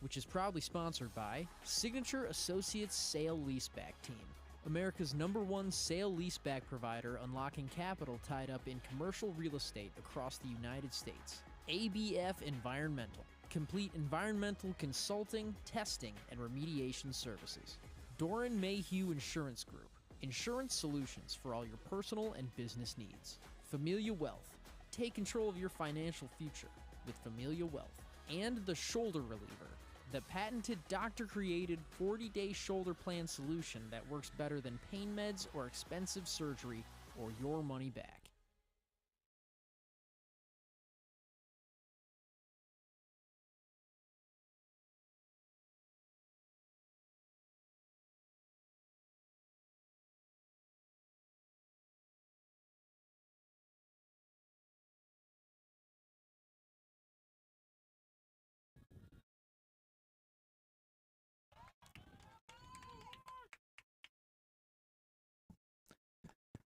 which is proudly sponsored by Signature Associates Sale Leaseback Team, America's #1 sale leaseback provider, unlocking capital tied up in commercial real estate across the United States. ABF Environmental, complete environmental consulting, testing, and remediation services. Doran Mayhew Insurance Group, insurance solutions for all your personal and business needs. Familia Wealth, take control of your financial future with Familia Wealth. And the Shoulder Reliever, the patented doctor-created 40-day shoulder plan solution that works better than pain meds or expensive surgery or your money back.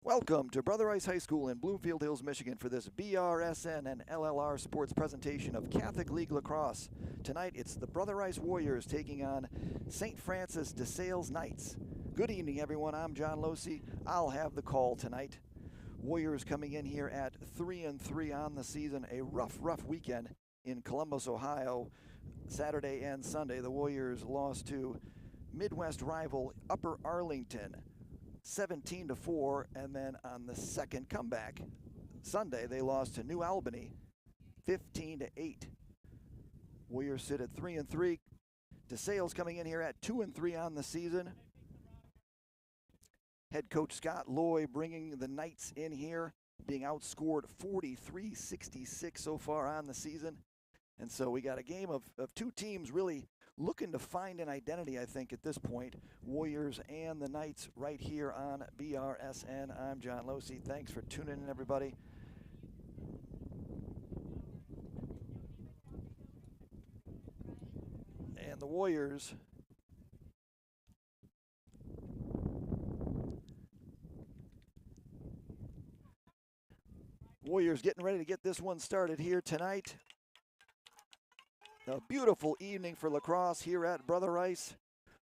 Welcome to Brother Rice High School in Bloomfield Hills, Michigan for this BRSN and LLR sports presentation of Catholic League Lacrosse. Tonight it's the Brother Rice Warriors taking on St. Francis de Sales Knights. Good evening, everyone. I'm John Losi. I'll have the call tonight. Warriors coming in here at 3-3 on the season. A rough weekend in Columbus, Ohio. Saturday and Sunday, the Warriors lost to Midwest rival Upper Arlington 17-4, and then on the second comeback Sunday they lost to New Albany 15-8. Warriors sit at 3-3. DeSales coming in here at 2-3 on the season. Head coach Scott Loy bringing the Knights in here, being outscored 43-66 so far on the season. And so we got a game of two teams really looking to find an identity, I think, at this point. Warriors and the Knights right here on BRSN. I'm John Losi. Thanks for tuning in, everybody. And the Warriors getting ready to get this one started here tonight. A beautiful evening for lacrosse here at Brother Rice.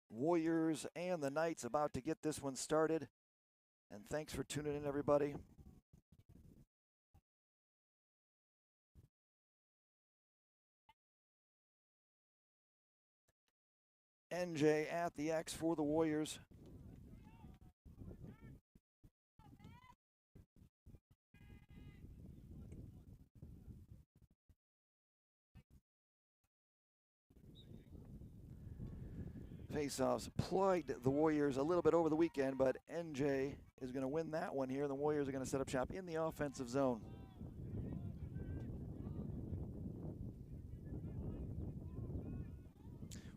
Warriors and the Knights about to get this one started. And thanks for tuning in, everybody. NJ at the X for the Warriors. Faceoffs plagued the Warriors a little bit over the weekend, but NJ is going to win that one here. The Warriors are going to set up shop in the offensive zone.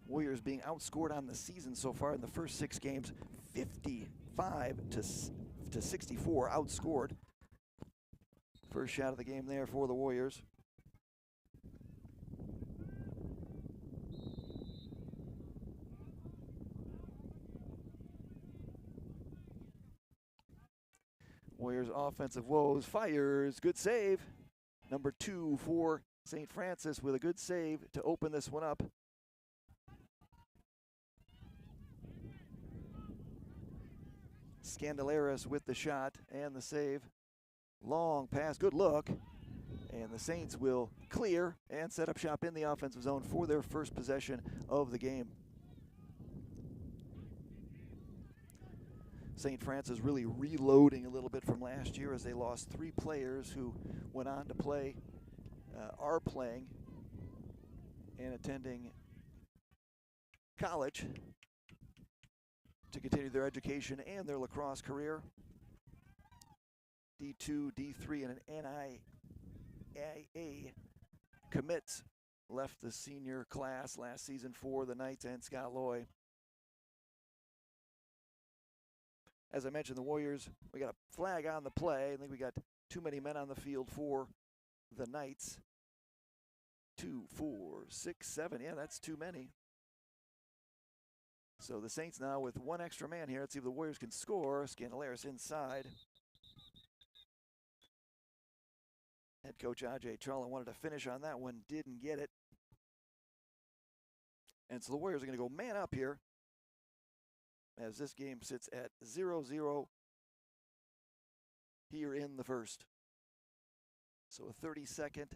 Warriors being outscored on the season so far in the first 6 games, 55-64 outscored. First shot of the game there for the Warriors. Warriors offensive woes, fires, good save. Number 2 for St. Francis with a good save to open this one up. Scandalaris with the shot and the save. Long pass, good look. And the Saints will clear and set up shop in the offensive zone for their first possession of the game. St. Francis really reloading a little bit from last year as they lost 3 players who went on to play, are playing and attending college to continue their education and their lacrosse career. D2, D3, and an NIAA commits left the senior class last season for the Knights and Scott Loy. As I mentioned, the Warriors, we got a flag on the play. I think we got too many men on the field for the Knights. 2, 4, 6, 7. Yeah, that's too many. So the Saints now with 1 extra man here. Let's see if the Warriors can score. Scandalaris inside. Head coach Ajay Charla wanted to finish on that one, didn't get it. And so the Warriors are going to go man up here as this game sits at 0-0 here in the first. So a 30-second,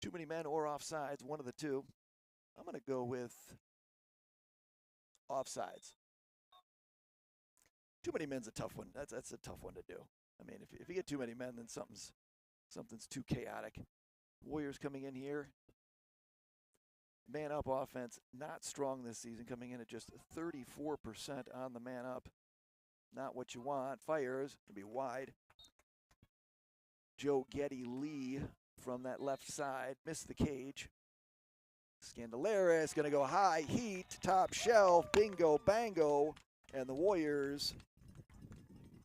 too many men or offsides, one of the two. I'm going to go with offsides. Too many men's a tough one. That's a tough one to do. I mean, if you get too many men, then something's too chaotic. Warriors coming in here. Man up offense, not strong this season, coming in at just 34% on the man up. Not what you want. Fires, to be wide. Joe Getty Lee from that left side, missed the cage. Scandalaris gonna go high heat, top shelf, bingo, bango, and the Warriors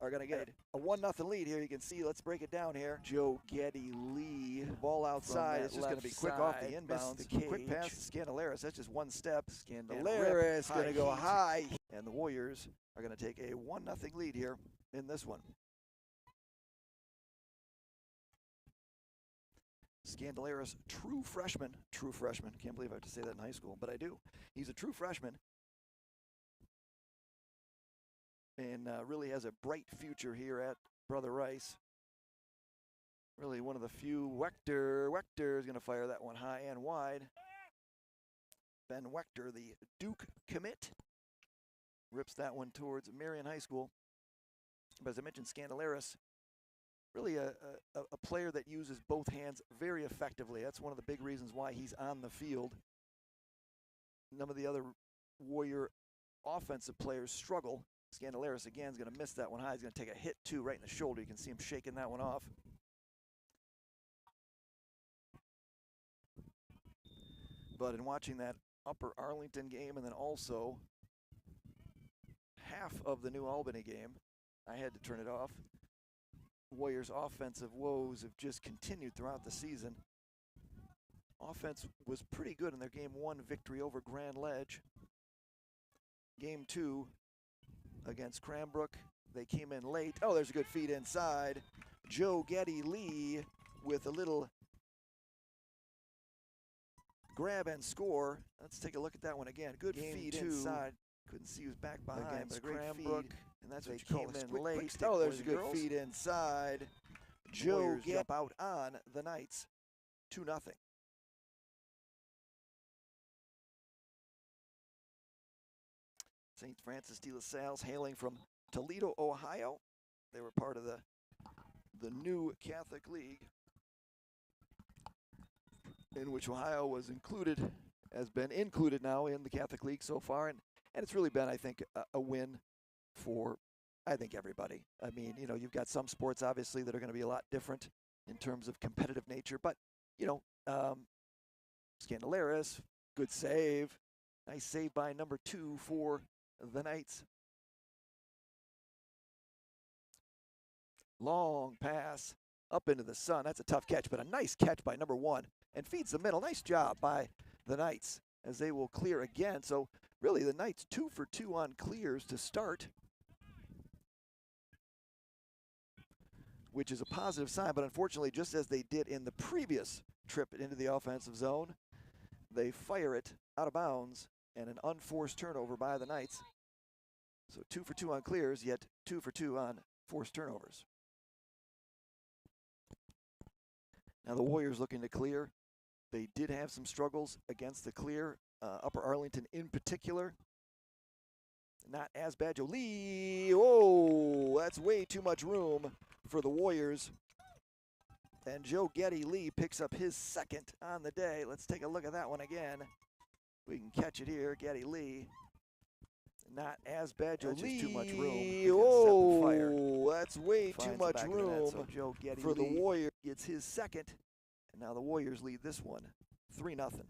are gonna get a 1-0 lead here. You can see, let's break it down here. Joe Getty Lee, ball outside. It's just gonna be quick off the inbounds. Quick pass to Scandalaris, that's just one step. Scandalaris gonna go high, and the Warriors are gonna take a 1-0 lead here in this one. Scandalaris, true freshman. Can't believe I have to say that in high school, but I do. He's a true freshman and really has a bright future here at Brother Rice. Really one of the few. Wechter is going to fire that one high and wide. Ben Wechter, the Duke commit, rips that one towards Marion High School. But as I mentioned, Scandalaris, really a player that uses both hands very effectively. That's one of the big reasons why he's on the field. None of the other Warrior offensive players struggle. Scandalaris, again, is going to miss that one high. He's going to take a hit, too, right in the shoulder. You can see him shaking that one off. But in watching that Upper Arlington game and then also half of the New Albany game, I had to turn it off. Warriors' offensive woes have just continued throughout the season. Offense was pretty good in their Game 1 victory over Grand Ledge. Game 2 against Cranbrook, they came in late. Oh, there's a good feed inside. Joe Getty Lee with a little grab and score. Let's take a look at that one again. Good feed inside. Couldn't see who's back behind, but a great Cranbrook. And that's what you call in late. Oh, there's a good feed inside. Joe jump out on the Knights, 2-0. St. Francis de La Salle's hailing from Toledo, Ohio. They were part of the new Catholic League, in which Ohio was included, has been included now in the Catholic League so far, and it's really been, I think, a win for, I think, everybody. I mean, you know, you've got some sports, obviously, that are going to be a lot different in terms of competitive nature, but, you know, Scandalaris, good save. Nice save by number 2 for the Knights. Long pass up into the sun. That's a tough catch, but a nice catch by number 1, and feeds the middle. Nice job by the Knights as they will clear again. So really the Knights 2 for 2 on clears to start, which is a positive sign, but unfortunately, just as they did in the previous trip into the offensive zone, they fire it out of bounds and an unforced turnover by the Knights. So 2 for 2 on clears, yet 2 for 2 on forced turnovers. Now the Warriors looking to clear. They did have some struggles against the clear, Upper Arlington in particular. Not as bad. Joe Lee, oh, that's way too much room for the Warriors. And Joe Getty Lee picks up his second on the day. Let's take a look at that one again. We can catch it here. Getty Lee. Not as bad. Joe Lee. Too much room. Oh, that's way too much room so Joe Getty for Lee. The Warriors. Gets his second. And now the Warriors lead this one 3-0.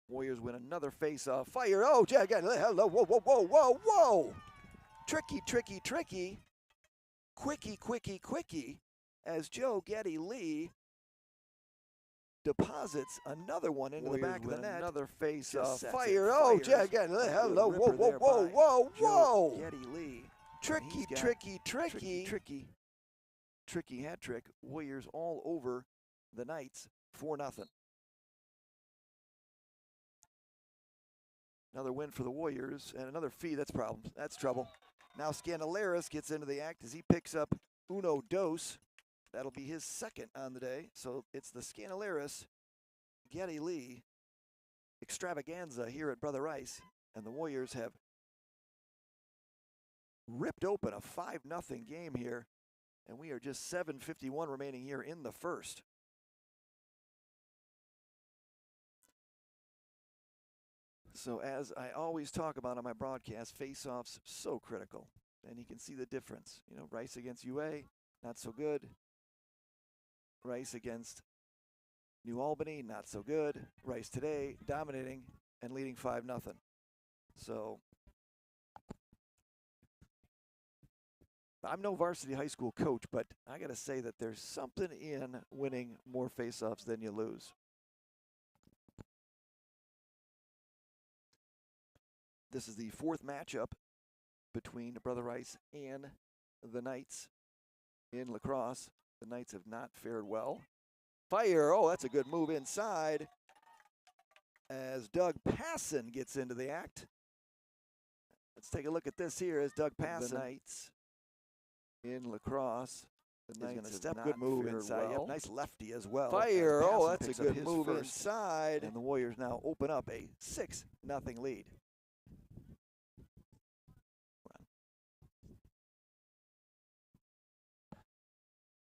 Warriors win another face-off. Fire. Oh, again. Hello. Whoa, whoa, whoa, whoa, whoa. Tricky, tricky, tricky. Quickie, quickie, quickie. As Joe Getty Lee deposits another one into Warriors the back of the net. Another face-off. Fire. Oh, again. Hello. Whoa, whoa, whoa, whoa, whoa. Getty Lee. Tricky, tricky, tricky. Tricky. tricky hat trick. Warriors all over the Knights, 4-0. Another win for the Warriors, and another fee. That's problems. That's trouble. Now Scandalaris gets into the act as he picks up uno dos. That'll be his second on the day. So it's the Scandalaris Geddy Lee extravaganza here at Brother Rice, and the Warriors have ripped open a 5-0 game here, and we are just 7:51 remaining here in the first. So as I always talk about on my broadcast, face-offs so critical, and you can see the difference. You know, Rice against UA, not so good. Rice against New Albany, not so good. Rice today, dominating and leading 5-0. So I'm no varsity high school coach, but I got to say that there's something in winning more face-offs than you lose. This is the fourth matchup between Brother Rice and the Knights in Lacrosse. The Knights have not fared well. Fire, oh, that's a good move inside as Doug Passon gets into the act. Let's take a look at this here as Doug Passon. The Knights in Lacrosse. The Knights going to step, good move inside. Well. Yep, nice lefty as well. Fire, oh, that's a good move inside. And the Warriors now open up a 6-0 lead.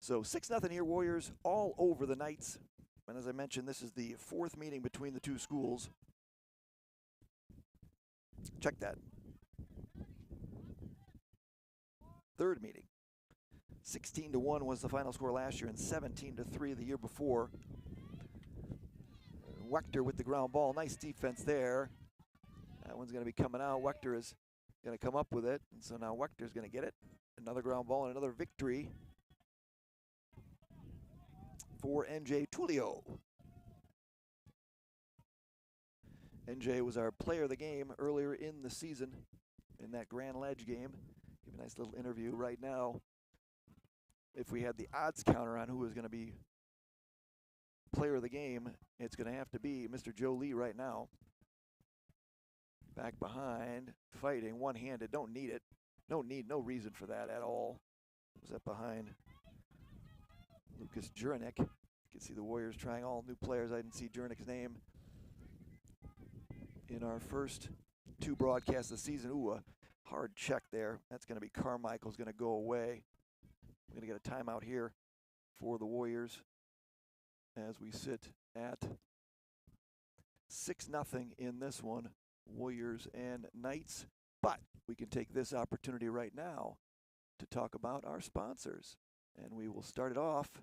So 6-0 here, Warriors all over the Knights. And as I mentioned, this is the fourth meeting between the two schools. Check that. Third meeting. 16-1 was the final score last year and 17-3 the year before. Wechter with the ground ball. Nice defense there. That one's going to be coming out. Wechter is going to come up with it. And so now Wechter's going to get it. Another ground ball and another victory for NJ Tullio. NJ was our player of the game earlier in the season in that Grand Ledge game. Give a nice little interview right now. If we had the odds counter on who was going to be player of the game, it's going to have to be Mr. Joe Lee right now. Back behind, fighting, one-handed, don't need it. No reason for that at all. Was that behind Lucas Jurnik? You can see the Warriors trying all new players. I didn't see Jurnik's name in our first two broadcasts of the season. Ooh, a hard check there. That's going to be Carmichael's going to go away. We're going to get a timeout here for the Warriors as we sit at 6-0 in this one, Warriors and Knights. But we can take this opportunity right now to talk about our sponsors. And we will start it off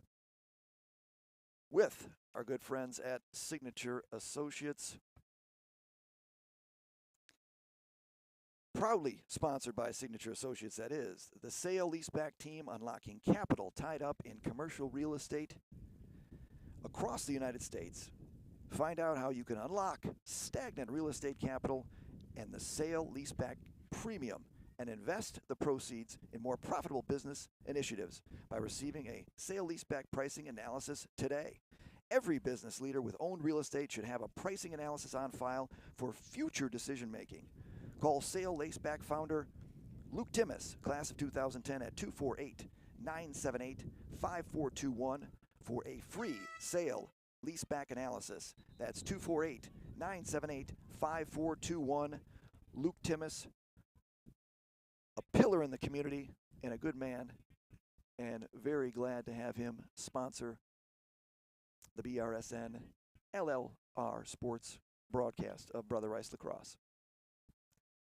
with our good friends at Signature Associates. Proudly sponsored by Signature Associates, that is, the sale-leaseback team unlocking capital tied up in commercial real estate across the United States. Find out how you can unlock stagnant real estate capital and the sale-leaseback premium and invest the proceeds in more profitable business initiatives by receiving a sale-leaseback pricing analysis today. Every business leader with owned real estate should have a pricing analysis on file for future decision-making. Call sale-leaseback founder Luke Timmis, class of 2010, at 248-978-5421 for a free sale-leaseback analysis. That's 248-978-5421. Luke Timmis, a pillar in the community and a good man, and very glad to have him sponsor the BRSN LLR Sports broadcast of Brother Rice Lacrosse.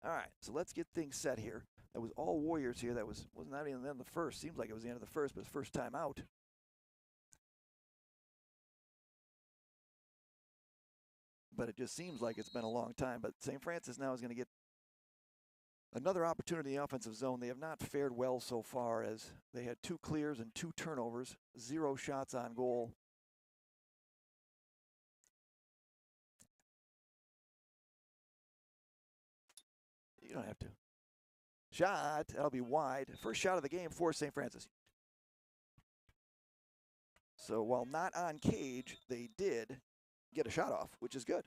All right, so let's get things set here. That was all Warriors here. That wasn't even the end of the first. Seems like it was the end of the first, but it's first time out. But it just seems like it's been a long time. But St. Francis now is going to get another opportunity in the offensive zone. They have not fared well so far, as they had 2 clears and 2 turnovers, 0 shots on goal. You don't have to. Shot, that'll be wide. First shot of the game for St. Francis. So while not on cage, they did get a shot off, which is good.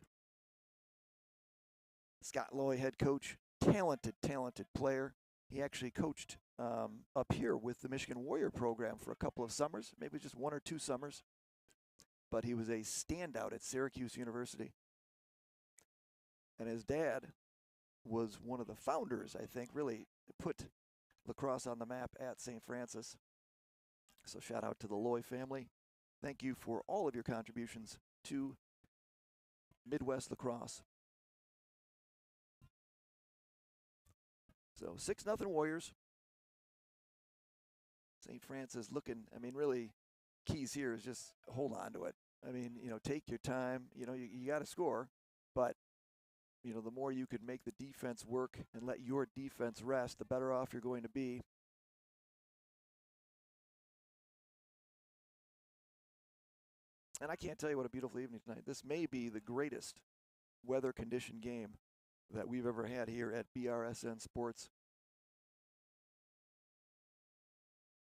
Scott Loy, head coach, talented player. He actually coached up here with the Michigan Warrior program for a couple of summers, maybe just 1 or 2 summers. But he was a standout at Syracuse University. And his dad was one of the founders, I think, really put lacrosse on the map at St. Francis. So shout out to the Loy family. Thank you for all of your contributions to Midwest lacrosse. So 6-0 Warriors. St. Francis looking, I mean, really keys here is just hold on to it. I mean, take your time. You got to score, but the more you could make the defense work and let your defense rest, the better off you're going to be. And I can't tell you what a beautiful evening tonight. This may be the greatest weather condition game that we've ever had here at BRSN Sports.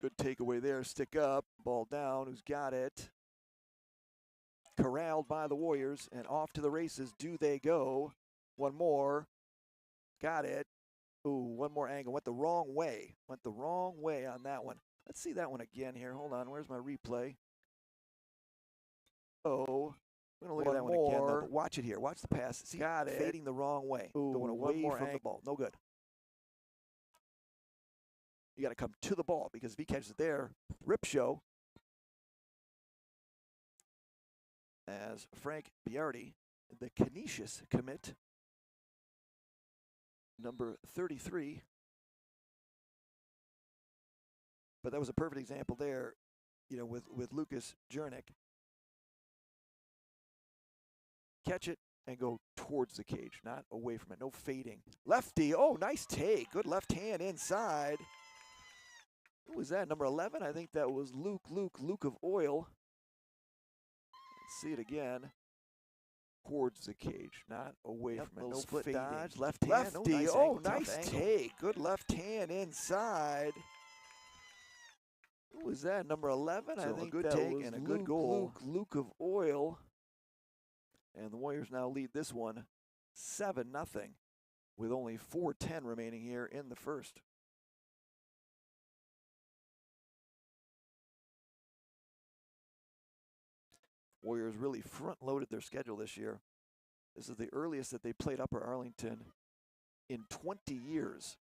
Good takeaway there. Stick up, ball down. Who's got it? Corralled by the Warriors, and off to the races. Do they go? One more. Got it. Ooh, one more angle. Went the wrong way. Went the wrong way on that one. Let's see that one again here. Hold on. Where's my replay? Oh, we're going to look at that one again, though, but watch it here. Watch the pass. See, got it. Fading the wrong way. Ooh, going away from the ball. No good. You got to come to the ball because if he catches it there, rip show. As Frank Biardi, the Canisius commit, number 33. But that was a perfect example there, with Lucas Jernick. Catch it and go towards the cage, not away from it. No fading. Lefty. Oh, nice take. Good left hand inside. Who was that? Number 11? I think that was Luke of Oil. Let's see it again. Towards the cage, not away from it. No split fading. Dodge. Left hand. Lefty. Oh, nice take. Good left hand inside. Who was that? Number 11? I think a good take and a good goal. Luke of Oil. And the Warriors now lead this one 7-0 with only 4:10 remaining here in the first. Warriors really front-loaded their schedule this year. This is the earliest that they played Upper Arlington in 20 years.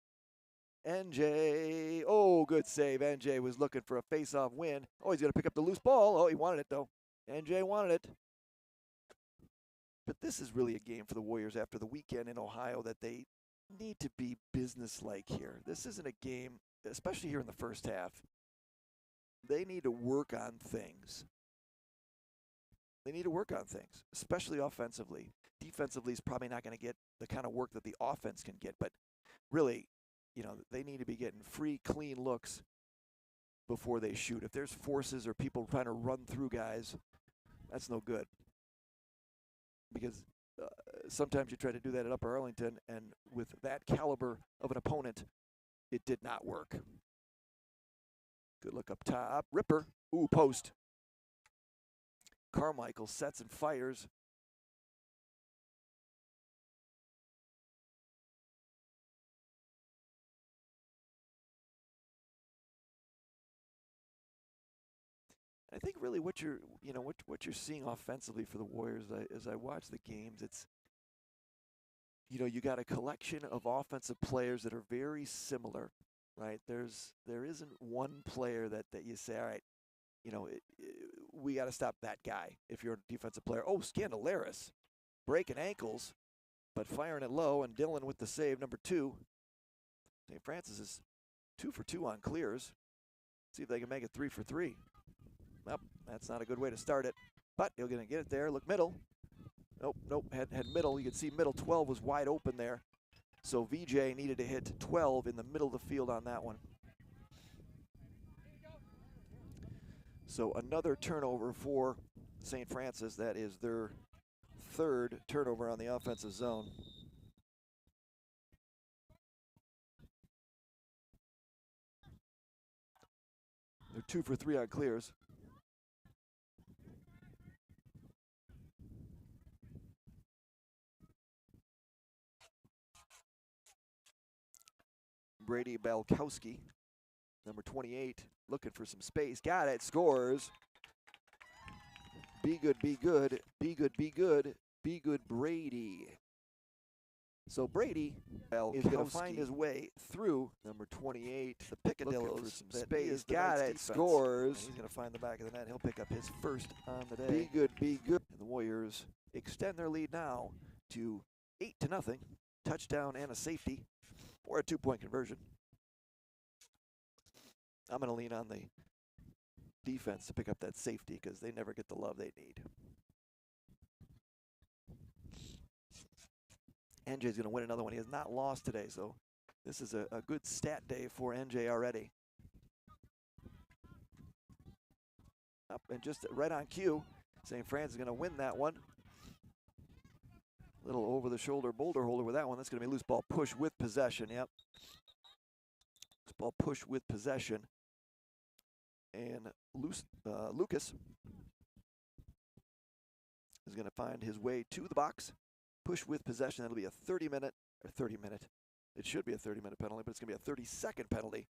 NJ, oh, good save. NJ was looking for a face-off win. Oh, he's going to pick up the loose ball. Oh, he wanted it, though. NJ wanted it. But this is really a game for the Warriors after the weekend in Ohio that they need to be businesslike here. This isn't a game, especially here in the first half. They need to work on things. They need to work on things, especially offensively. Defensively is probably not going to get the kind of work that the offense can get, but really, they need to be getting free, clean looks before they shoot. If there's forces or people trying to run through guys, that's no good. Because sometimes you try to do that at Upper Arlington, and with that caliber of an opponent, it did not work. Good look up top. Ripper. Ooh, post. Carmichael sets and fires. I think really what you're seeing offensively for the Warriors as I watch the games, it's you got a collection of offensive players that are very similar, right? There isn't one player that you say, all right, we got to stop that guy if you're a defensive player. Oh, Scandalaris breaking ankles, but firing it low, and Dillon with the save, number 2. St. Francis is 2 for 2 on clears. See if they can make it 3 for 3. Nope, that's not a good way to start it, but you're going to get it there. Look, middle. Nope, had middle. You can see middle 12 was wide open there. So VJ needed to hit 12 in the middle of the field on that one. So another turnover for St. Francis. That is their 3rd turnover on the offensive zone. They're 2 for 3 on clears. Brady Balkowski, number 28, looking for some space. Got it, scores. Be good, be good, be good, be good, be good, Brady. So Brady is going to find his way through number 28, the Picadillos. Space, got it, scores. And he's going to find the back of the net. He'll pick up his first on the day. Be good, be good. And the Warriors extend their lead now to 8-0. Touchdown and a safety or a 2-point conversion. I'm going to lean on the defense to pick up that safety because they never get the love they need. NJ's going to win another one. He has not lost today, so this is a good stat day for NJ already. Up and just right on cue, St. Francis is going to win that one. Little over-the-shoulder boulder holder with that one. That's going to be loose ball push with possession. Yep. Loose ball push with possession. And Lucas is going to find his way to the box. Push with possession. That'll be a 30-minute. It should be a 30-minute penalty, but it's going to be a 30-second penalty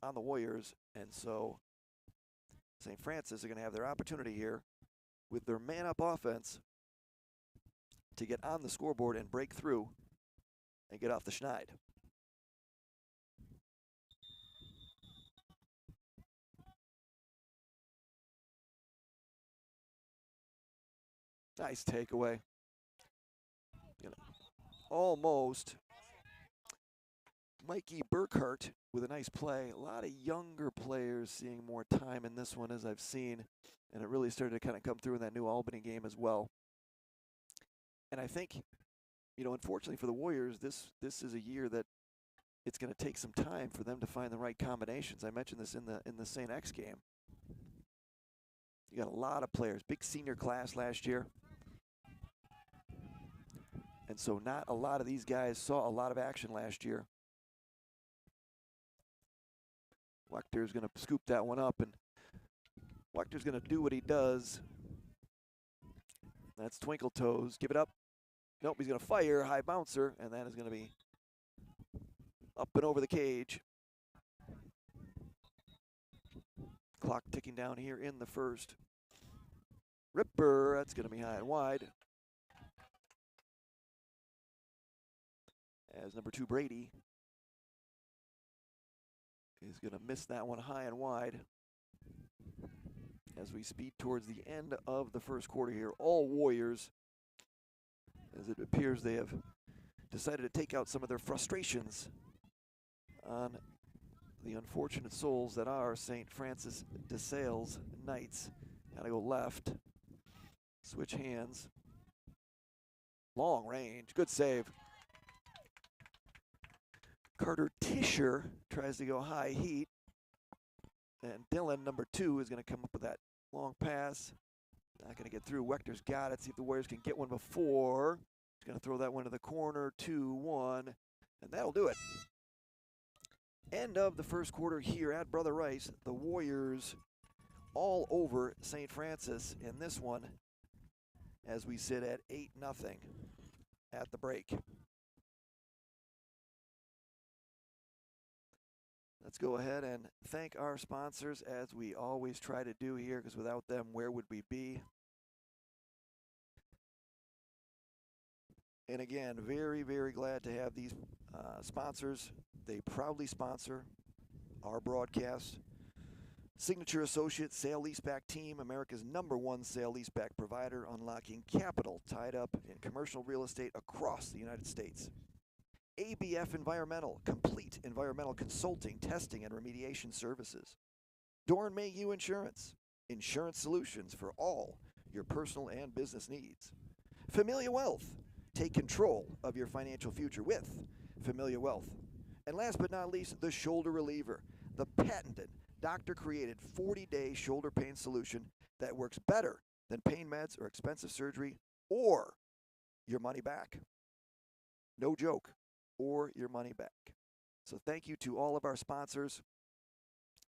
on the Warriors. And so St. Francis are going to have their opportunity here with their man-up offense to get on the scoreboard and break through and get off the schneid. Nice takeaway. Almost. Mikey Burkhart with a nice play. A lot of younger players seeing more time in this one as I've seen. And it really started to kind of come through in that New Albany game as well. And I think, unfortunately for the Warriors, this is a year that it's going to take some time for them to find the right combinations. I mentioned this in the St. X game. You got a lot of players, big senior class last year. And so not a lot of these guys saw a lot of action last year. Wechter's going to scoop that one up, and Wechter's going to do what he does. That's Twinkle Toes. Give it up. Nope, he's going to fire, high bouncer, and that is going to be up and over the cage. Clock ticking down here in the first. Ripper, that's going to be high and wide. As number 2, Brady, is going to miss that one high and wide. As we speed towards the end of the first quarter here, all Warriors, as it appears they have decided to take out some of their frustrations on the unfortunate souls that are St. Francis de Sales Knights. Gotta go left, switch hands, long range, good save. Carter Tischer tries to go high heat, and Dylan, number 2, is going to come up with that long pass. Not going to get through. Wechter's got it. See if the Warriors can get one before. He's going to throw that one to the corner. 2-1, and that'll do it. End of the first quarter here at Brother Rice. The Warriors all over St. Francis in this one as we sit at 8-0 at the break. Let's go ahead and thank our sponsors as we always try to do here, because without them, where would we be? And again, very, very glad to have these sponsors. They proudly sponsor our broadcast. Signature Associates Sale Leaseback Team, America's #1 sale leaseback provider, unlocking capital tied up in commercial real estate across the United States. ABF Environmental, complete environmental consulting, testing, and remediation services. Dorn Mayhew Insurance, insurance solutions for all your personal and business needs. Familia Wealth, take control of your financial future with Familia Wealth. And last but not least, the Shoulder Reliever, the patented, doctor-created 40-day shoulder pain solution that works better than pain meds or expensive surgery or your money back. No joke. Or your money back. So thank you to all of our sponsors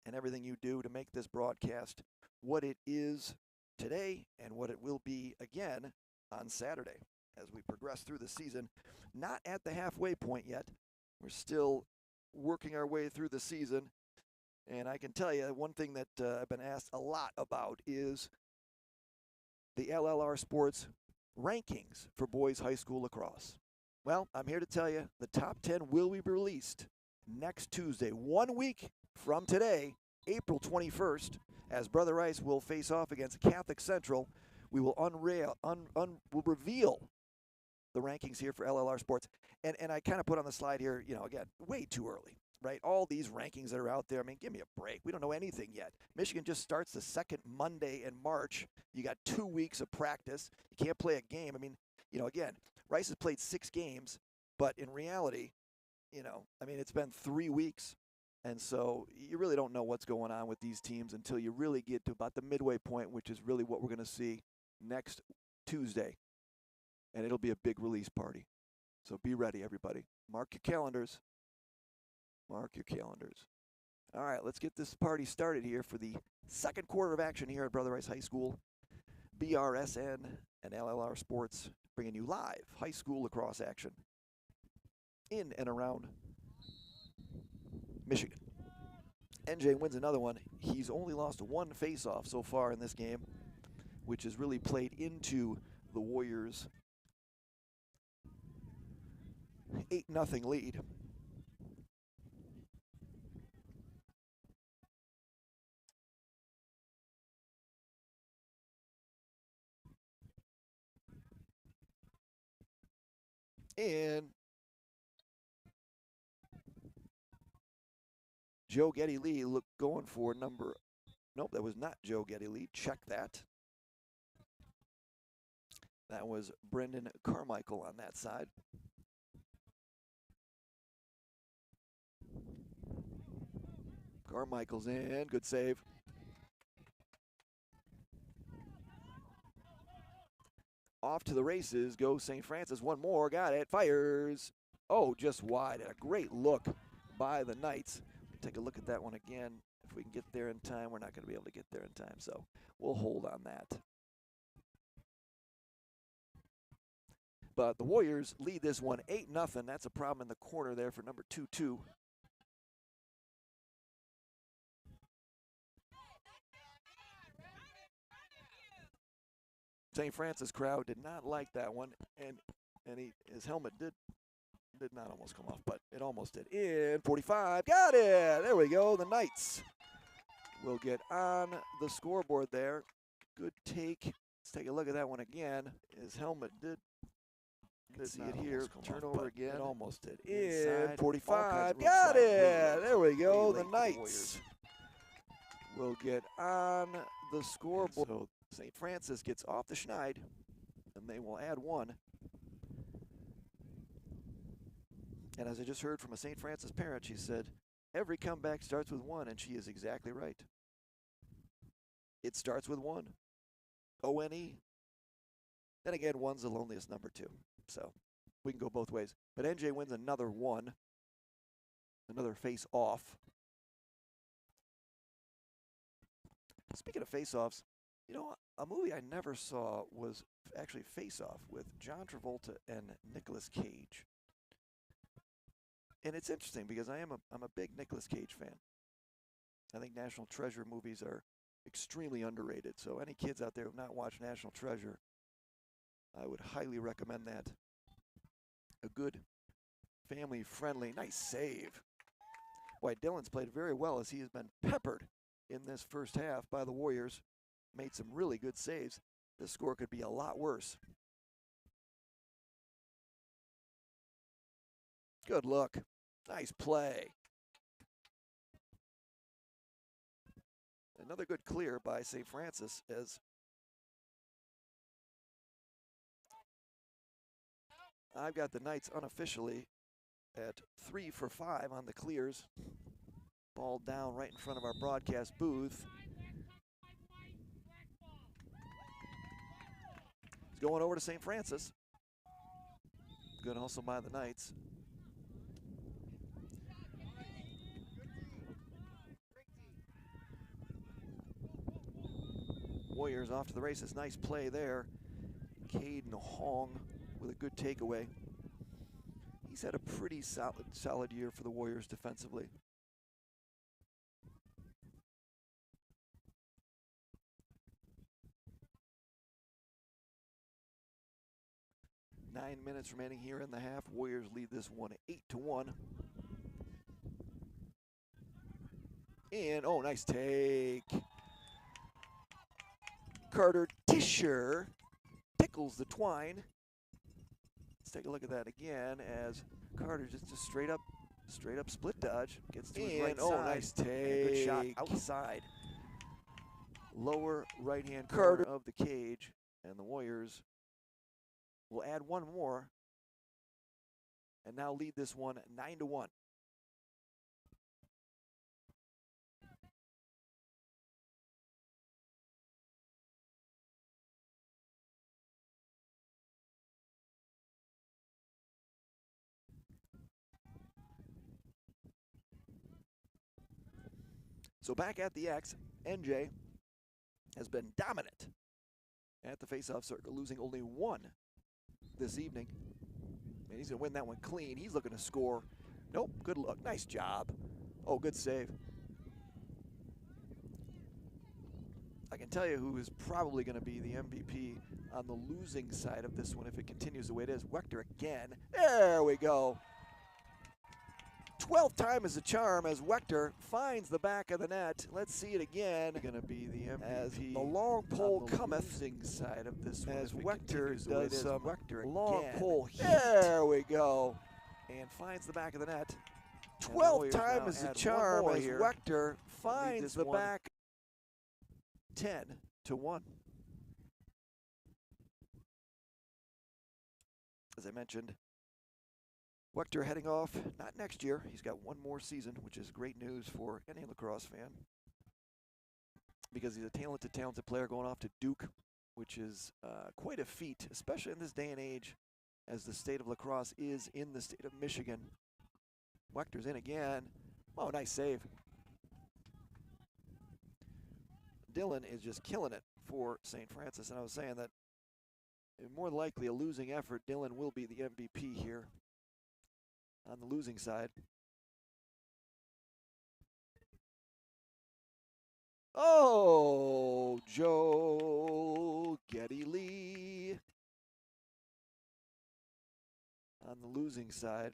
and everything you do to make this broadcast what it is today and what it will be again on Saturday as we progress through the season. Not at the halfway point yet, We're still working our way through the season. And I can tell you one thing that I've been asked a lot about is the LLR Sports rankings for boys high school lacrosse. Well, I'm here to tell you the top 10 will be released next Tuesday, 1 week from today, April 21st, as Brother Rice will face off against Catholic Central. We will we'll reveal the rankings here for LLR Sports. And I kind of put on the slide here, again, way too early, right? All these rankings that are out there, I mean, give me a break. We don't know anything yet. Michigan just starts the second Monday in March. You got 2 weeks of practice. You can't play a game. I mean, again, Rice has played 6 games, but in reality, it's been 3 weeks. And so you really don't know what's going on with these teams until you really get to about the midway point, which is really what we're going to see next Tuesday. And it'll be a big release party. So be ready, everybody. Mark your calendars. Mark your calendars. All right, let's get this party started here for the second quarter of action here at Brother Rice High School. BRSN and LLR Sports bringing you live high school lacrosse action in and around Michigan. NJ wins another one. He's only lost 1 face-off so far in this game, which has really played into the Warriors' 8-0 lead. And Joe Getty Lee going for nope, that was not Joe Getty Lee. Check that. That was Brendan Carmichael on that side. Carmichael's in, good save. Off to the races goes St. Francis. One more, got it, fires. Oh, just wide, and a great look by the Knights. Take a look at that one again. If we can get there in time, we're not going to be able to get there in time, so we'll hold on that. But the Warriors lead this one 8-0. That's a problem in the corner there for number 2-2. St. Francis crowd did not like that one, and his helmet did not almost come off, but it almost did. In 45, got it! There we go, the Knights will get on the scoreboard there. Good take. Let's take a look at that one again. His helmet did see it here. Turnover again. It almost did. In 45, got it! There we go, the Knights will get on the scoreboard. So St. Francis gets off the schneid, and they will add 1. And as I just heard from a St. Francis parent, she said, every comeback starts with 1, and she is exactly right. It starts with 1. O-N-E. Then again, 1's the loneliest number, too. So we can go both ways. But NJ wins another 1. Another face-off. Speaking of face-offs, a movie I never saw was actually Face Off with John Travolta and Nicolas Cage. And it's interesting because I'm a big Nicolas Cage fan. I think National Treasure movies are extremely underrated. So any kids out there who have not watched National Treasure, I would highly recommend that. A good, family-friendly, nice save. Boy, Dillon's played very well as he has been peppered in this first half by the Warriors. Made some really good saves. This score could be a lot worse. Good look. Nice play. Another good clear by St. Francis as I've got the Knights unofficially at 3 for 5 on the clears. Ball down right in front of our broadcast booth. It's going over to St. Francis. Good hustle by the Knights. Warriors off to the races. Nice play there. Caden Hong with a good takeaway. he's had a pretty solid year for the Warriors defensively. Nine minutes remaining here in the half. Warriors lead this one 8-1. And, oh, nice take. Carter Tischer tickles the twine. Let's take a look at that again as Carter just straight up split dodge. Gets to his right side. Oh, nice take. Good shot outside. Lower right-hand corner of the cage. And the Warriors will add one more and now lead this one 9-1. So back at the X, NJ has been dominant at the faceoff circle, losing only one this evening. And he's going to win that one clean. He's looking to score. Nope, good look. Nice job. Oh, good save. I can tell you who is probably going to be the MVP on the losing side of this one if it continues the way it is. Wechter again. There we go. 12th time is a charm as Wechter finds the back of the net. Let's see it again. Going to be the MVP as the long pole cometh losing side of this one as Wechter does some long pole heat. There we go. And finds the back of the net. 12th time is a charm as Wechter finds the back. 10-1. As I mentioned, Wechter heading off, not next year. He's got one more season, which is great news for any lacrosse fan because he's a talented player going off to Duke, which is quite a feat, especially in this day and age as the state of lacrosse is in the state of Michigan. Wechter's in again. Oh, nice save. Dylan is just killing it for St. Francis, and I was saying that more likely a losing effort, Dylan will be the MVP here on the losing side. Oh, Joe Getty Lee on the losing side.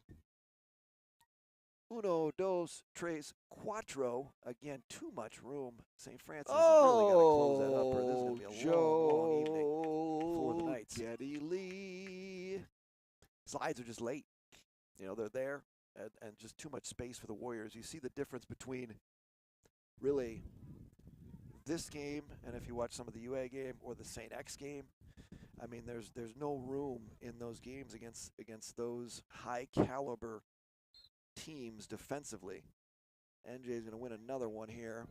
Uno, dos, tres, cuatro. Again, too much room. St. Francis has really got to close that up, or this is going to be a long evening for the Knights. Getty Lee. Slides are just late. You know, they're there, and just too much space for the Warriors. You see the difference between really this game, and if you watch some of the UA game or the St. X game, I mean, there's no room in those games against those high caliber teams defensively. NJ is going to win another one here.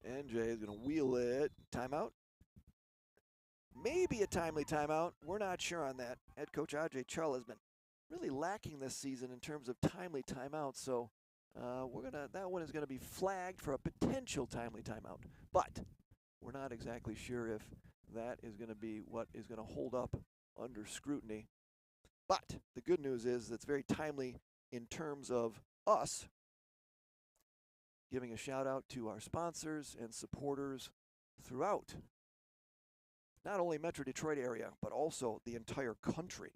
NJ is going to wheel it. Timeout. Maybe a timely timeout. We're not sure on that. Head coach Ajay Chul has been really lacking this season in terms of timely timeouts, so that one is going to be flagged for a potential timely timeout. But we're not exactly sure if that is going to be what is going to hold up under scrutiny. But the good news is it's very timely in terms of us giving a shout out to our sponsors and supporters throughout not only Metro Detroit area, but also the entire country.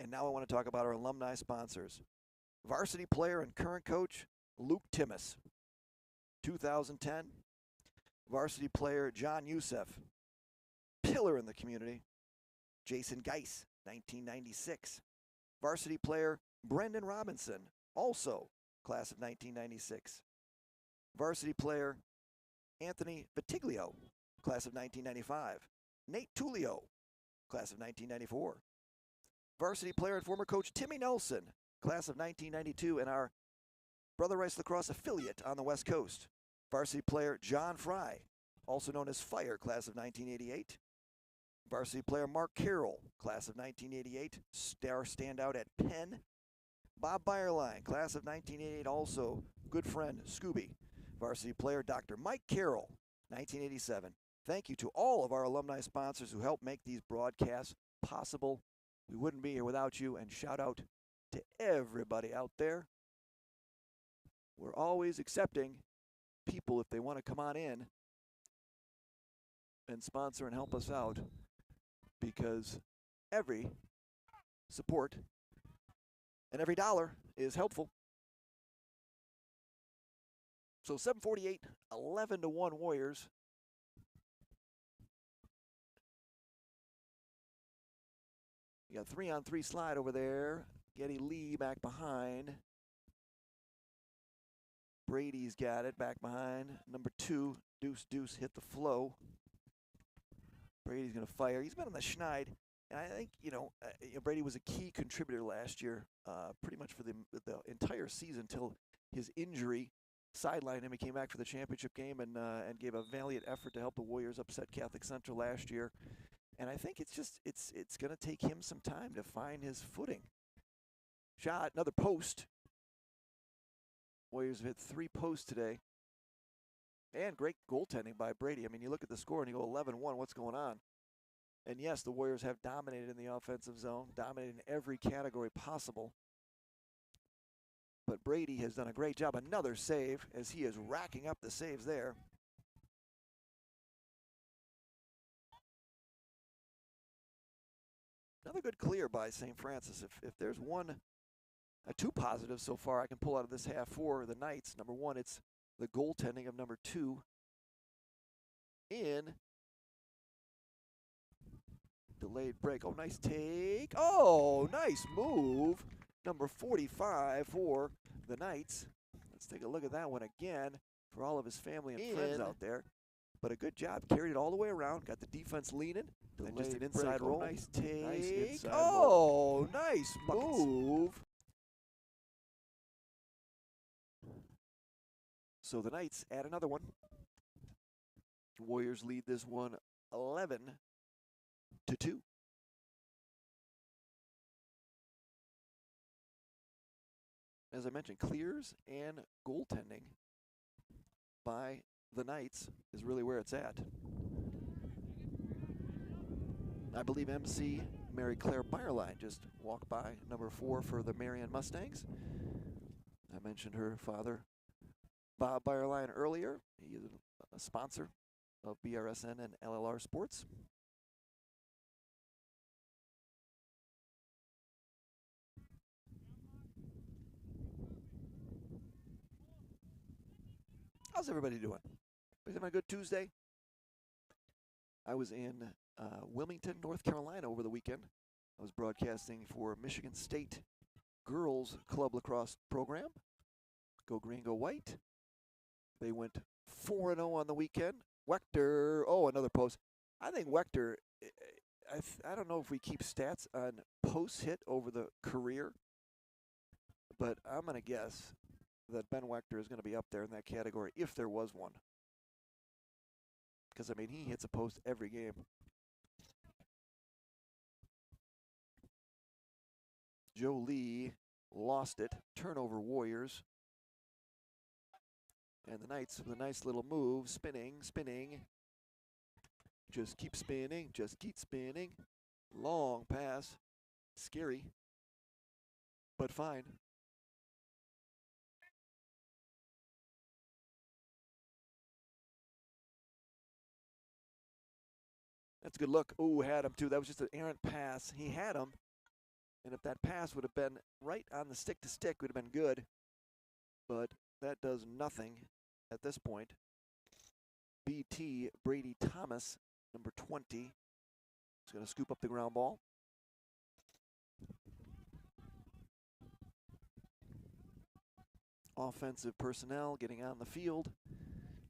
And now I want to talk about our alumni sponsors. Varsity player and current coach, Luke Timmis, 2010. Varsity player, John Youssef, pillar in the community. Jason Geis, 1996. Varsity player, Brendan Robinson, also class of 1996. Varsity player, Anthony Vitiglio, class of 1995. Nate Tullio, class of 1994. Varsity player and former coach Timmy Nelson, class of 1992, and our Brother Rice Lacrosse affiliate on the West Coast. Varsity player John Fry, also known as Fire, class of 1988. Varsity player Mark Carroll, class of 1988, star standout at Penn. Bob Byerline, class of 1988, also good friend Scooby. Varsity player Dr. Mike Carroll, 1987. Thank you to all of our alumni sponsors who help make these broadcasts possible. We wouldn't be here without you, and shout out to everybody out there. We're always accepting people if they want to come on in and sponsor and help us out, because every support and every dollar is helpful. So 7:48, 11-1 Warriors. You got 3-on-3 slide over there. Getty Lee back behind. Brady's got it back behind. Number 2, Deuce hit the flow. Brady's going to fire. He's been on the schneid. And I think, Brady was a key contributor last year, pretty much for the entire season till his injury sidelined him. He came back for the championship game and gave a valiant effort to help the Warriors upset Catholic Central last year. And I think it's going to take him some time to find his footing. Shot, another post. Warriors have hit 3 posts today. And great goaltending by Brady. I mean, you look at the score and you go 11-1, what's going on? And yes, the Warriors have dominated in the offensive zone, dominated in every category possible. But Brady has done a great job. Another save as he is racking up the saves there. Another good clear by St. Francis. If there's two positives so far I can pull out of this half for the Knights. Number 1, it's the goaltending of number 2 in delayed break. Oh, nice take. Oh, nice move. Number 45 for the Knights. Let's take a look at that one again for all of his family and friends out there. But a good job. Carried it all the way around. Got the defense leaning. And just an inside roll. Nice take. Nice inside roll. Nice move. So the Knights add another one. Warriors lead this one 11-2. As I mentioned, clears and goaltending by the Knights is really where it's at. I believe MC Mary Claire Byerline just walked by, number 4 for the Marion Mustangs. I mentioned her father, Bob Byerline, earlier. He is a sponsor of BRSN and LLR Sports. How's everybody doing? Everybody having a good Tuesday? I was in Wilmington, North Carolina over the weekend. I was broadcasting for Michigan State Girls Club Lacrosse program. Go Green, Go White. They went 4-0 on the weekend. Wechter, another post. I think Wechter, I don't know if we keep stats on posts hit over the career, but I'm going to guess that Ben Wechter is going to be up there in that category if there was one. Because, I mean, he hits a post every game. Joe Lee lost it. Turnover Warriors. And the Knights with a nice little move. Spinning. Just keep spinning. Long pass. Scary. But fine. That's a good look. Ooh, had him too. That was just an errant pass. He had him. And if that pass would have been right on the stick to stick, would have been good. But that does nothing at this point. BT Brady Thomas, number 20, is going to scoop up the ground ball. Offensive personnel getting on the field.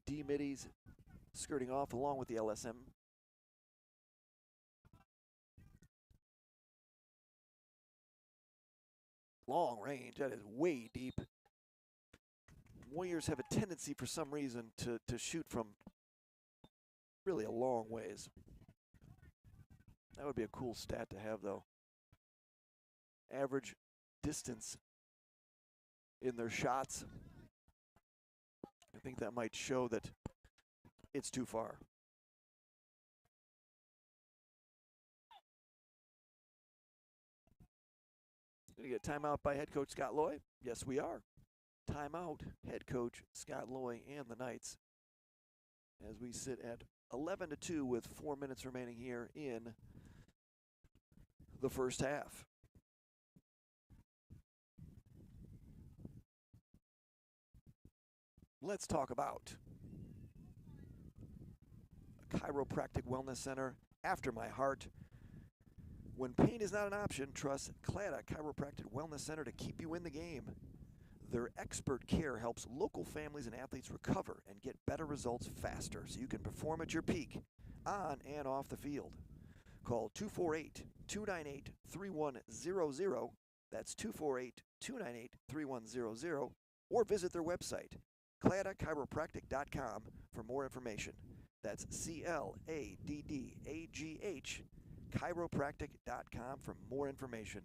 D middies skirting off along with the LSM. Long range, that is way deep. Warriors have a tendency for some reason to shoot from really a long ways. That would be a cool stat to have, though. Average distance in their shots. I think that might show that it's too far. Going to get a timeout by head coach Scott Loy? Yes, we are. Timeout, head coach Scott Loy and the Knights. As we sit at 11-2 with 4 minutes remaining here in the first half. Let's talk about a chiropractic wellness center after my heart. When pain is not an option, trust Clada Chiropractic Wellness Center to keep you in the game. Their expert care helps local families and athletes recover and get better results faster so you can perform at your peak on and off the field. Call 248-298-3100. That's 248-298-3100. Or visit their website, cladachiropractic.com, for more information. That's CLADDAGH, chiropractic.com for more information.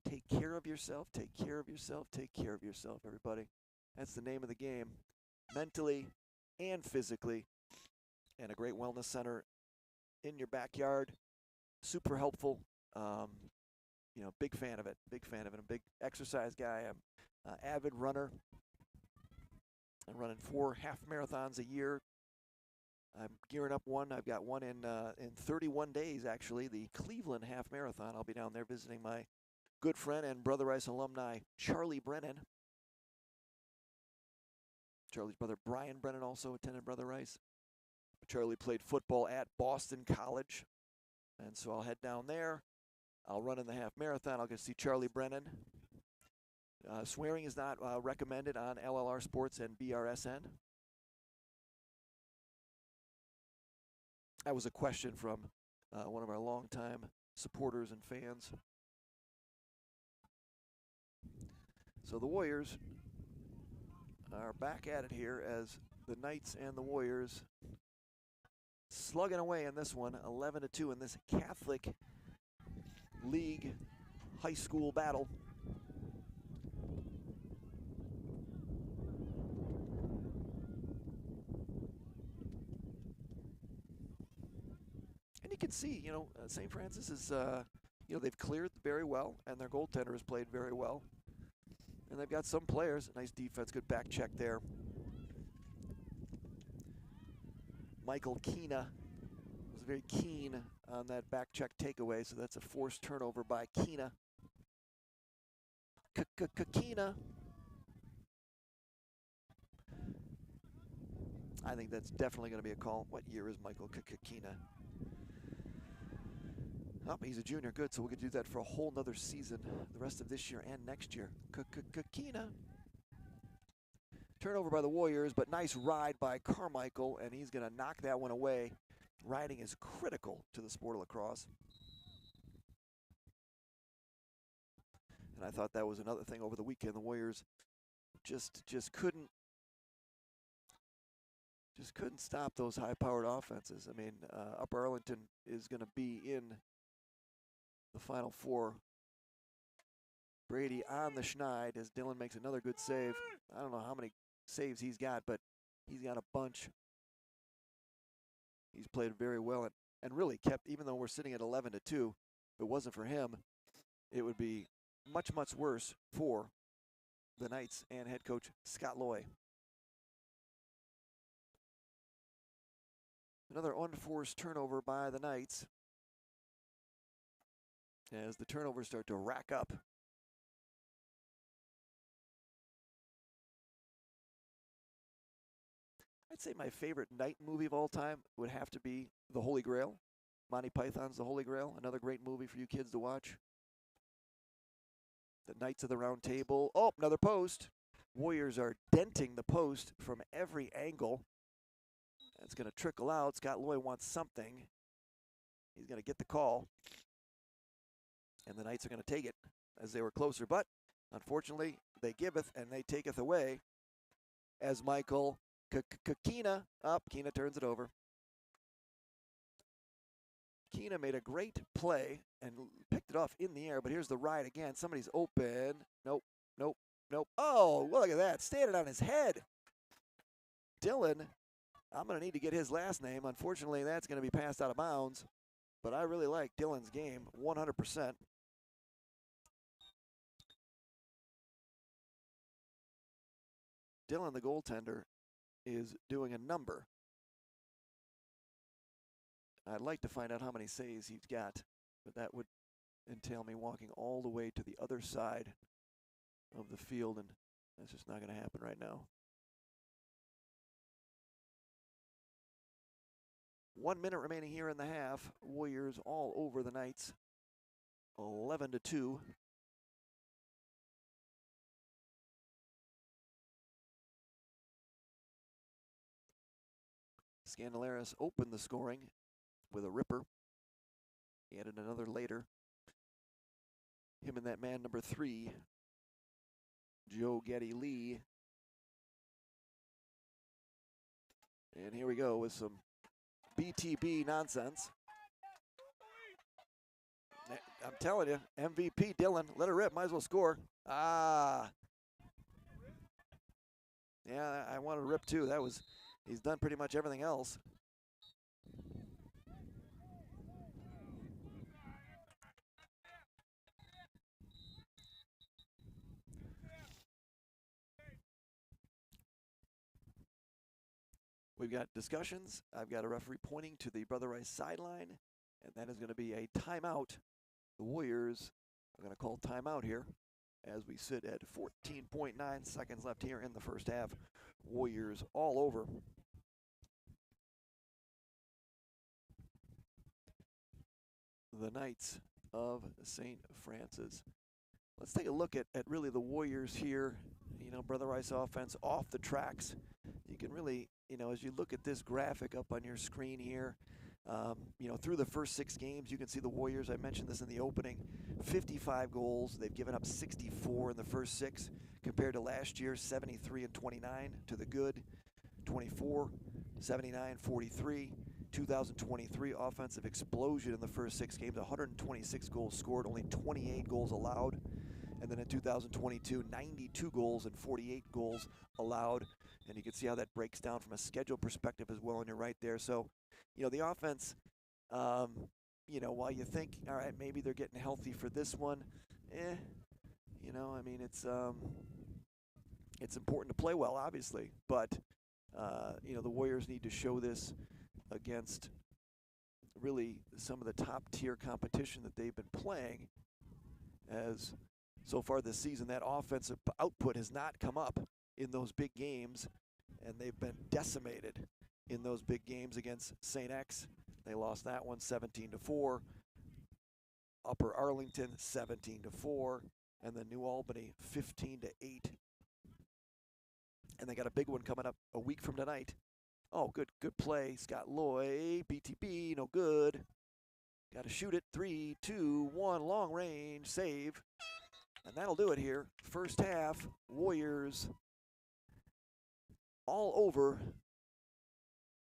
Take care of yourself, take care of yourself, take care of yourself, everybody. That's the name of the game, mentally and physically. And a great wellness center in your backyard. Super helpful. Big fan of it. Big fan of it. I'm a big exercise guy. I'm an avid runner. I'm running 4 half marathons a year. I'm gearing up one. I've got one in 31 days, actually, the Cleveland Half Marathon. I'll be down there visiting my good friend and Brother Rice alumni, Charlie Brennan. Charlie's brother, Brian Brennan, also attended Brother Rice. Charlie played football at Boston College, and so I'll head down there. I'll run in the half marathon. I'll get to see Charlie Brennan. Swearing is not recommended on LLR Sports and BRSN. That was a question from one of our longtime supporters and fans. So the Warriors are back at it here as the Knights and the Warriors slugging away in this one, 11-2 in this Catholic League high school battle. And you can see, St. Francis is, they've cleared very well, and their goaltender has played very well. And they've got some players. Nice defense, good back check there. Michael Keena was very keen on that back check takeaway, so that's a forced turnover by Keena. Keena. I think that's definitely going to be a call. What year is Michael Keena? Oh, he's a junior. Good, so we could do that for a whole nother season, the rest of this year and next year. Keena. Turnover by the Warriors, but nice ride by Carmichael, and he's going to knock that one away. Riding is critical to the sport of lacrosse. And I thought that was another thing over the weekend. The Warriors just couldn't stop those high-powered offenses. I mean, Upper Arlington is going to be in the Final Four. Brady on the schneid as Dylan makes another good save. I don't know how many saves he's got, but he's got a bunch. He's played very well and really kept, even though we're sitting at 11-2, if it wasn't for him, it would be much, much worse for the Knights and head coach Scott Loy. Another unforced turnover by the Knights as the turnovers start to rack up. I'd say my favorite Knight movie of all time would have to be The Holy Grail. Monty Python's The Holy Grail, another great movie for you kids to watch. The Knights of the Round Table. Oh, another post. Warriors are denting the post from every angle. That's going to trickle out. Scott Loy wants something. He's going to get the call. And the Knights are going to take it as they were closer. But, unfortunately, they giveth and they taketh away as Michael Keena. Keena turns it over. Keena made a great play and picked it off in the air, but here's the ride again. Somebody's open. Nope. Oh, look at that. Standing on his head. Dylan, I'm going to need to get his last name. Unfortunately, that's going to be passed out of bounds, but I really like Dylan's game 100%. Dillon, the goaltender, is doing a number. I'd like to find out how many saves he's got, but that would entail me walking all the way to the other side of the field, and that's just not going to happen right now. 1 minute remaining here in the half. Warriors all over the Knights, 11-2. Scandalaris opened the scoring with a ripper. He added another later. Him and that man number 3, Joe Getty Lee. And here we go with some BTB nonsense. I'm telling you, MVP Dillon, let her rip, might as well score. Ah. Yeah, I wanted to rip too. He's done pretty much everything else. We've got discussions. I've got a referee pointing to the Brother Rice sideline, and that is going to be a timeout. The Warriors are going to call timeout here as we sit at 14.9 seconds left here in the first half. Warriors all over. The Knights of St. Francis. Let's take a look at really the Warriors here. You know, Brother Rice offense off the tracks. You can really, you know, as you look at this graphic up on your screen here, you know, through the first 6 games, you can see the Warriors, I mentioned this in the opening, 55 goals. They've given up 64 in the first 6 compared to last year, 73 and 29 to the good, 24, 79, 43. 2023 offensive explosion in the first 6 games, 126 goals scored, only 28 goals allowed. And then in 2022, 92 goals and 48 goals allowed. And you can see how that breaks down from a schedule perspective as well on your right there. So, you know, the offense, you know, while you think, all right, maybe they're getting healthy for this one, you know, I mean, it's important to play well, obviously. But, you know, the Warriors need to show this against really some of the top tier competition that they've been playing, as so far this season that offensive output has not come up in those big games, and they've been decimated in those big games against St. X. They lost that one 17-4. Upper Arlington 17-4, and then New Albany 15-8. And they got a big one coming up a week from tonight. Oh, good play. Scott Loy, BTB, no good. Got to shoot it. 3, 2, 1, long range, save. And that'll do it here. First half, Warriors all over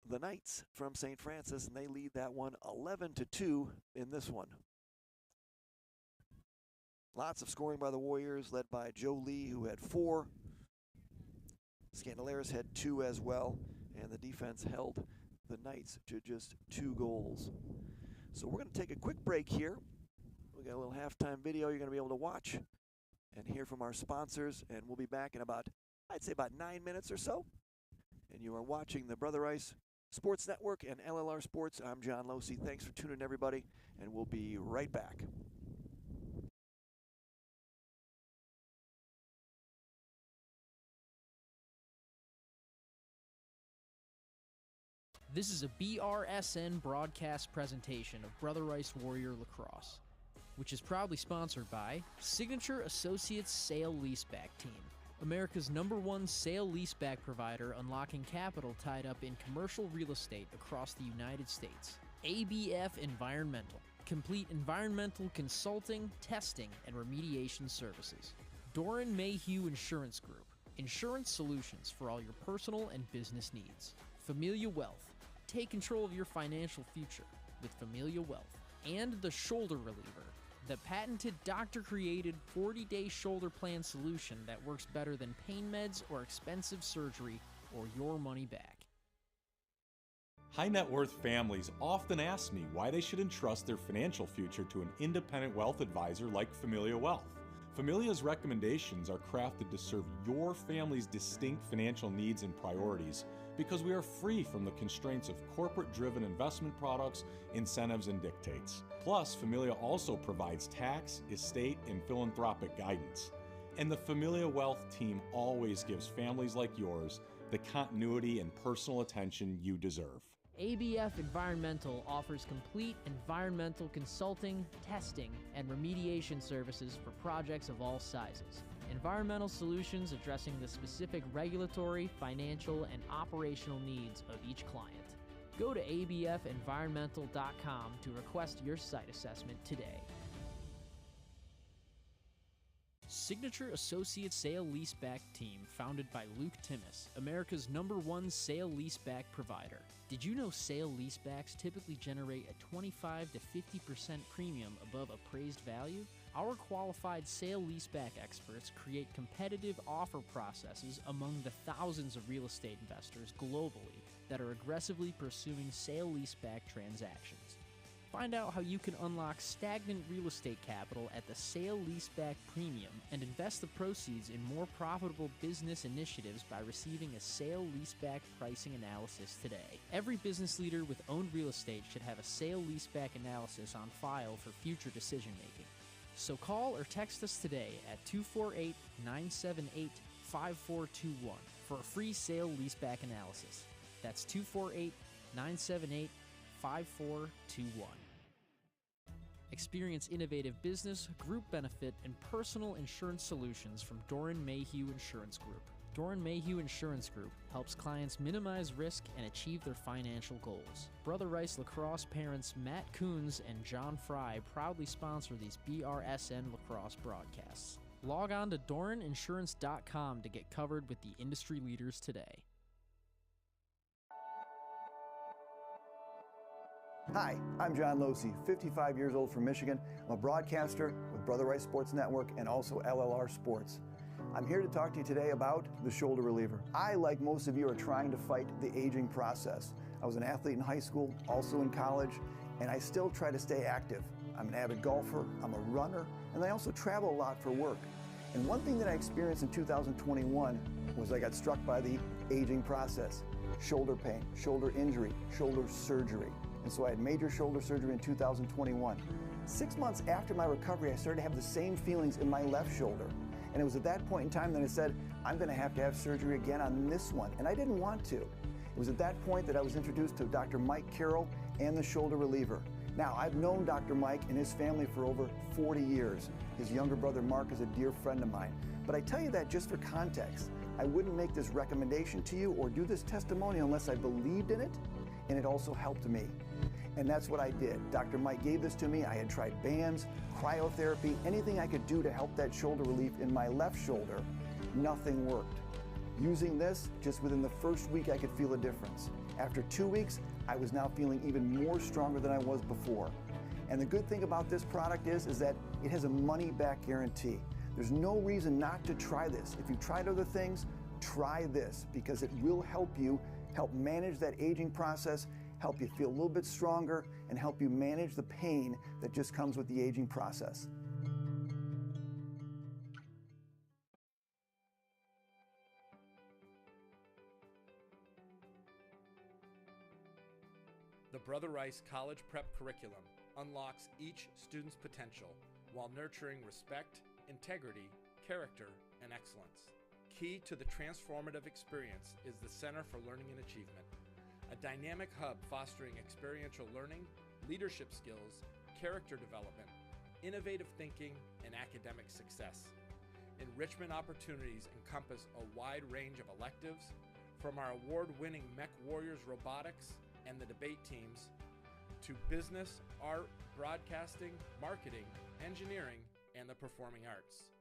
the Knights from St. Francis, and they lead that one 11-2 in this one. Lots of scoring by the Warriors, led by Joe Lee, who had 4. Scandalaris had 2 as well. And the defense held the Knights to just 2 goals. So we're going to take a quick break here. We got a little halftime video you're going to be able to watch and hear from our sponsors. And we'll be back in about, I'd say about 9 minutes or so. And you are watching the Brother Rice Sports Network and LLR Sports. I'm John Losey. Thanks for tuning in, everybody. And we'll be right back. This is a BRSN broadcast presentation of Brother Rice Warrior Lacrosse, which is proudly sponsored by Signature Associates Sale Leaseback Team, America's #1 sale leaseback provider, unlocking capital tied up in commercial real estate across the United States. ABF Environmental, complete environmental consulting, testing, and remediation services. Doran Mayhew Insurance Group, insurance solutions for all your personal and business needs. Familia Wealth, take control of your financial future with Familia Wealth. And the Shoulder Reliever, the patented doctor-created 40-day shoulder plan solution that works better than pain meds or expensive surgery, or your money back. High net worth families often ask me why they should entrust their financial future to an independent wealth advisor like Familia Wealth. Familia's recommendations are crafted to serve your family's distinct financial needs and priorities because we are free from the constraints of corporate-driven investment products, incentives, and dictates. Plus, Familia also provides tax, estate, and philanthropic guidance. And the Familia Wealth team always gives families like yours the continuity and personal attention you deserve. ABF Environmental offers complete environmental consulting, testing, and remediation services for projects of all sizes. Environmental solutions addressing the specific regulatory, financial, and operational needs of each client. Go to abfenvironmental.com to request your site assessment today. Signature Associate Sale Leaseback Team, founded by Luke Timmis, America's #1 sale leaseback provider. Did you know sale leasebacks typically generate a 25 to 50% premium above appraised value? Our qualified sale leaseback experts create competitive offer processes among the thousands of real estate investors globally that are aggressively pursuing sale leaseback transactions. Find out how you can unlock stagnant real estate capital at the sale leaseback premium and invest the proceeds in more profitable business initiatives by receiving a sale leaseback pricing analysis today. Every business leader with owned real estate should have a sale leaseback analysis on file for future decision making. So call or text us today at 248-978-5421 for a free sale leaseback analysis. That's 248-978-5421. Experience innovative business, group benefit, and personal insurance solutions from Doran Mayhew Insurance Group. Doran Mayhew Insurance Group helps clients minimize risk and achieve their financial goals. Brother Rice Lacrosse parents Matt Coons and John Fry proudly sponsor these BRSN Lacrosse broadcasts. Log on to DoranInsurance.com to get covered with the industry leaders today. Hi, I'm John Losey, 55 years old from Michigan. I'm a broadcaster with Brother Rice Sports Network and also LLR Sports. I'm here to talk to you today about the shoulder reliever. I, like most of you, are trying to fight the aging process. I was an athlete in high school, also in college, and I still try to stay active. I'm an avid golfer, I'm a runner, and I also travel a lot for work. And one thing that I experienced in 2021 was I got struck by the aging process. Shoulder pain, shoulder injury, shoulder surgery. And so I had major shoulder surgery in 2021. 6 months after my recovery, I started to have the same feelings in my left shoulder. And it was at that point in time that I said, I'm going to have surgery again on this one. And I didn't want to. It was at that point that I was introduced to Dr. Mike Carroll and the shoulder reliever. Now, I've known Dr. Mike and his family for over 40 years. His younger brother, Mark, is a dear friend of mine. But I tell you that just for context. I wouldn't make this recommendation to you or do this testimony unless I believed in it, and it also helped me. And that's what I did. Dr. Mike gave this to me. I had tried bands, cryotherapy, anything I could do to help that shoulder relief in my left shoulder. Nothing worked. Using this, just within the first week, I could feel a difference. After 2 weeks, I was now feeling even more stronger than I was before. And the good thing about this product is that it has a money-back guarantee. There's no reason not to try this. If you've tried other things, try this because it will help you help manage that aging process, help you feel a little bit stronger, and help you manage the pain that just comes with the aging process. The Brother Rice College Prep curriculum unlocks each student's potential while nurturing respect, integrity, character, and excellence. Key to the transformative experience is the Center for Learning and Achievement, a dynamic hub fostering experiential learning, leadership skills, character development, innovative thinking, and academic success. Enrichment opportunities encompass a wide range of electives, from our award-winning Mech Warriors robotics and the debate teams, to business, art, broadcasting, marketing, engineering, and the performing arts.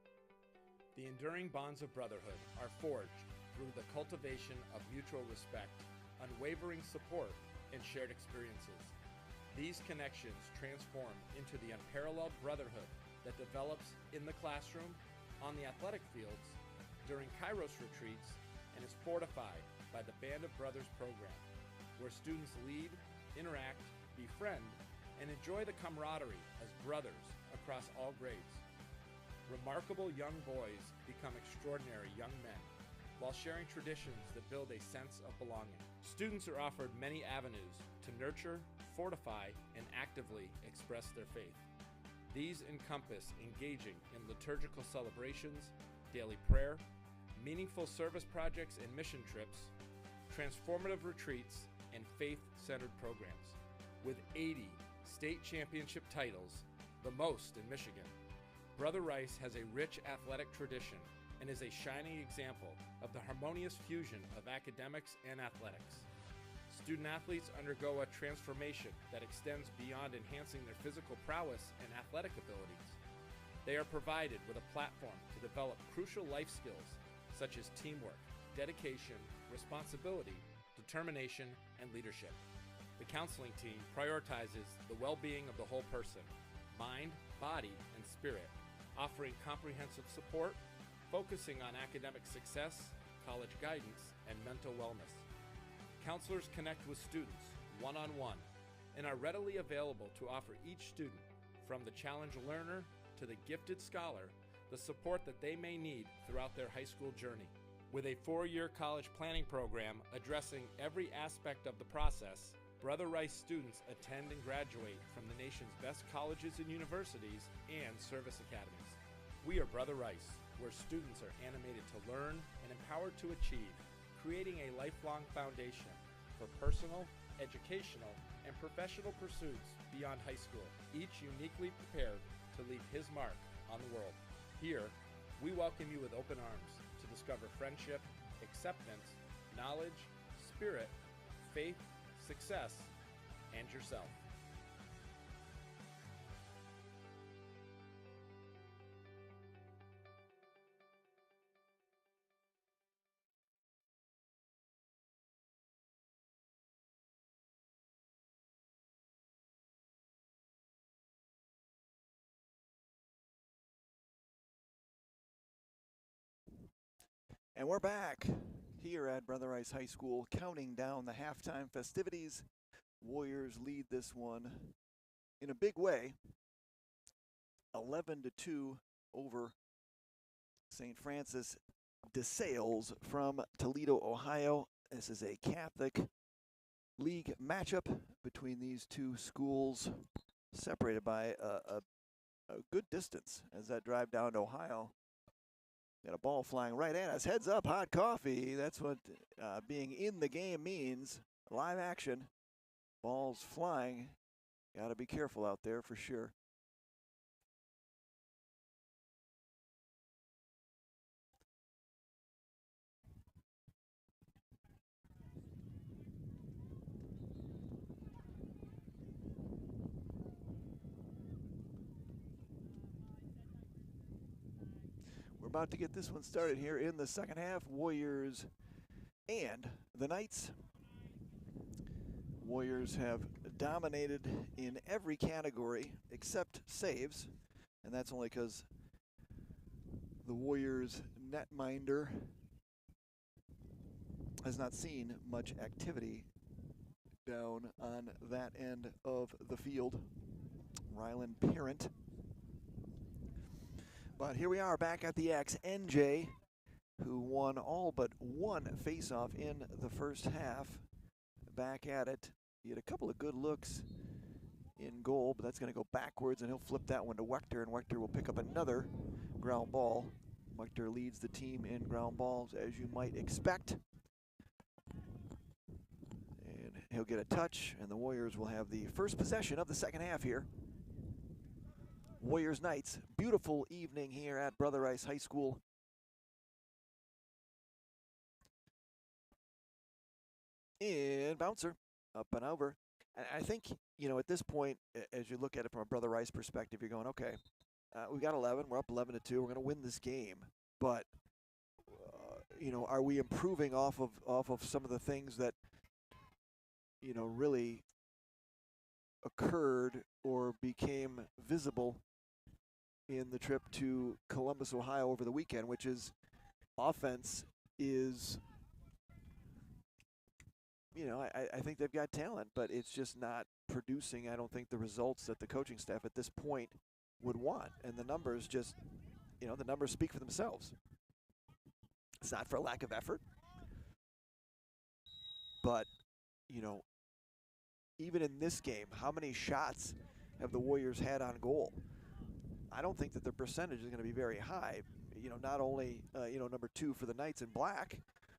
The enduring bonds of brotherhood are forged through the cultivation of mutual respect, unwavering support, and shared experiences. These connections transform into the unparalleled brotherhood that develops in the classroom, on the athletic fields, during Kairos retreats, and is fortified by the Band of Brothers program, where students lead, interact, befriend, and enjoy the camaraderie as brothers across all grades. remarkable young boys become extraordinary young men while sharing traditions that build a sense of belonging. Students are offered many avenues to nurture, fortify, and actively express their faith. These encompass engaging in liturgical celebrations, daily prayer, meaningful service projects and mission trips, transformative retreats, and faith-centered programs. With 80 state championship titles, the most in Michigan, Brother Rice has a rich athletic tradition and is a shining example of the harmonious fusion of academics and athletics. Student athletes undergo a transformation that extends beyond enhancing their physical prowess and athletic abilities. They are provided with a platform to develop crucial life skills such as teamwork, dedication, responsibility, determination, and leadership. The counseling team prioritizes the well-being of the whole person, mind, body, and spirit, offering comprehensive support, focusing on academic success, college guidance, and mental wellness. Counselors connect with students one-on-one and are readily available to offer each student, from the challenged learner to the gifted scholar, the support that they may need throughout their high school journey. With a 4-year college planning program addressing every aspect of the process, Brother Rice students attend and graduate from the nation's best colleges and universities and service academies. We are Brother Rice, where students are animated to learn and empowered to achieve, creating a lifelong foundation for personal, educational, and professional pursuits beyond high school, each uniquely prepared to leave his mark on the world. Here, we welcome you with open arms to discover friendship, acceptance, knowledge, spirit, faith, success, and yourself. And we're back here at Brother Rice High School, counting down the halftime festivities. Warriors lead this one in a big way, 11-2 over St. Francis de Sales from Toledo, Ohio. This is a Catholic League matchup between these two schools, separated by a good distance as that drive down to Ohio. Got a ball flying right at us. Heads up, hot coffee. That's what being in the game means. Live action. Balls flying. Got to be careful out there for sure. We're about to get this one started here in the second half. Warriors and the Knights. Warriors have dominated in every category except saves, and that's only because the Warriors netminder has not seen much activity down on that end of the field. Rylan Parent. But here we are back at the X. NJ, who won all but one faceoff in the first half, back at it. He had a couple of good looks in goal, but that's going to go backwards, and he'll flip that one to Wechter, and Wechter will pick up another ground ball. Wechter leads the team in ground balls, as you might expect. And he'll get a touch, and the Warriors will have the first possession of the second half here. Warriors Knights, beautiful evening here at Brother Rice High School. And bouncer, up and over. And I think, you know, at this point, as you look at it from a Brother Rice perspective, you're going, okay, we got 11, we're up 11-2, we're going to win this game. But, you know, are we improving off of some of the things that, you know, really occurred or became visible in the trip to Columbus, Ohio over the weekend, which is offense is, you know, I think they've got talent, but it's just not producing, I don't think, the results that the coaching staff at this point would want. And the numbers just the numbers speak for themselves. It's not for a lack of effort, but, even in this game, how many shots have the Warriors had on goal? I don't think that their percentage is going to be very high. Not only, number 2 for the Knights in black,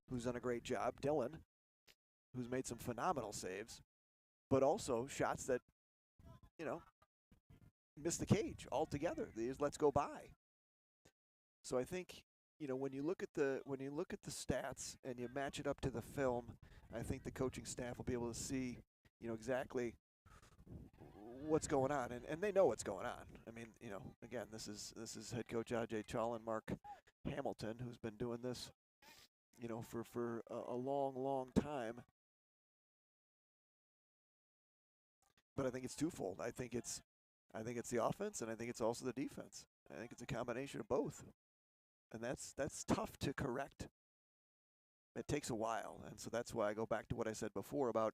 who's done a great job, Dylan, who's made some phenomenal saves, but also shots that, miss the cage altogether. These let's go by. So I think, when you look at the stats and you match it up to the film, I think the coaching staff will be able to see, exactly what's going on, and they know what's going on. I mean, again, this is head coach Ajay Chal and Mark Hamilton, who's been doing this, for a long time. But I think it's twofold. I think it's the offense, and I think it's also the defense. I think it's a combination of both, and that's tough to correct. It takes a while, and so that's why I go back to what I said before about,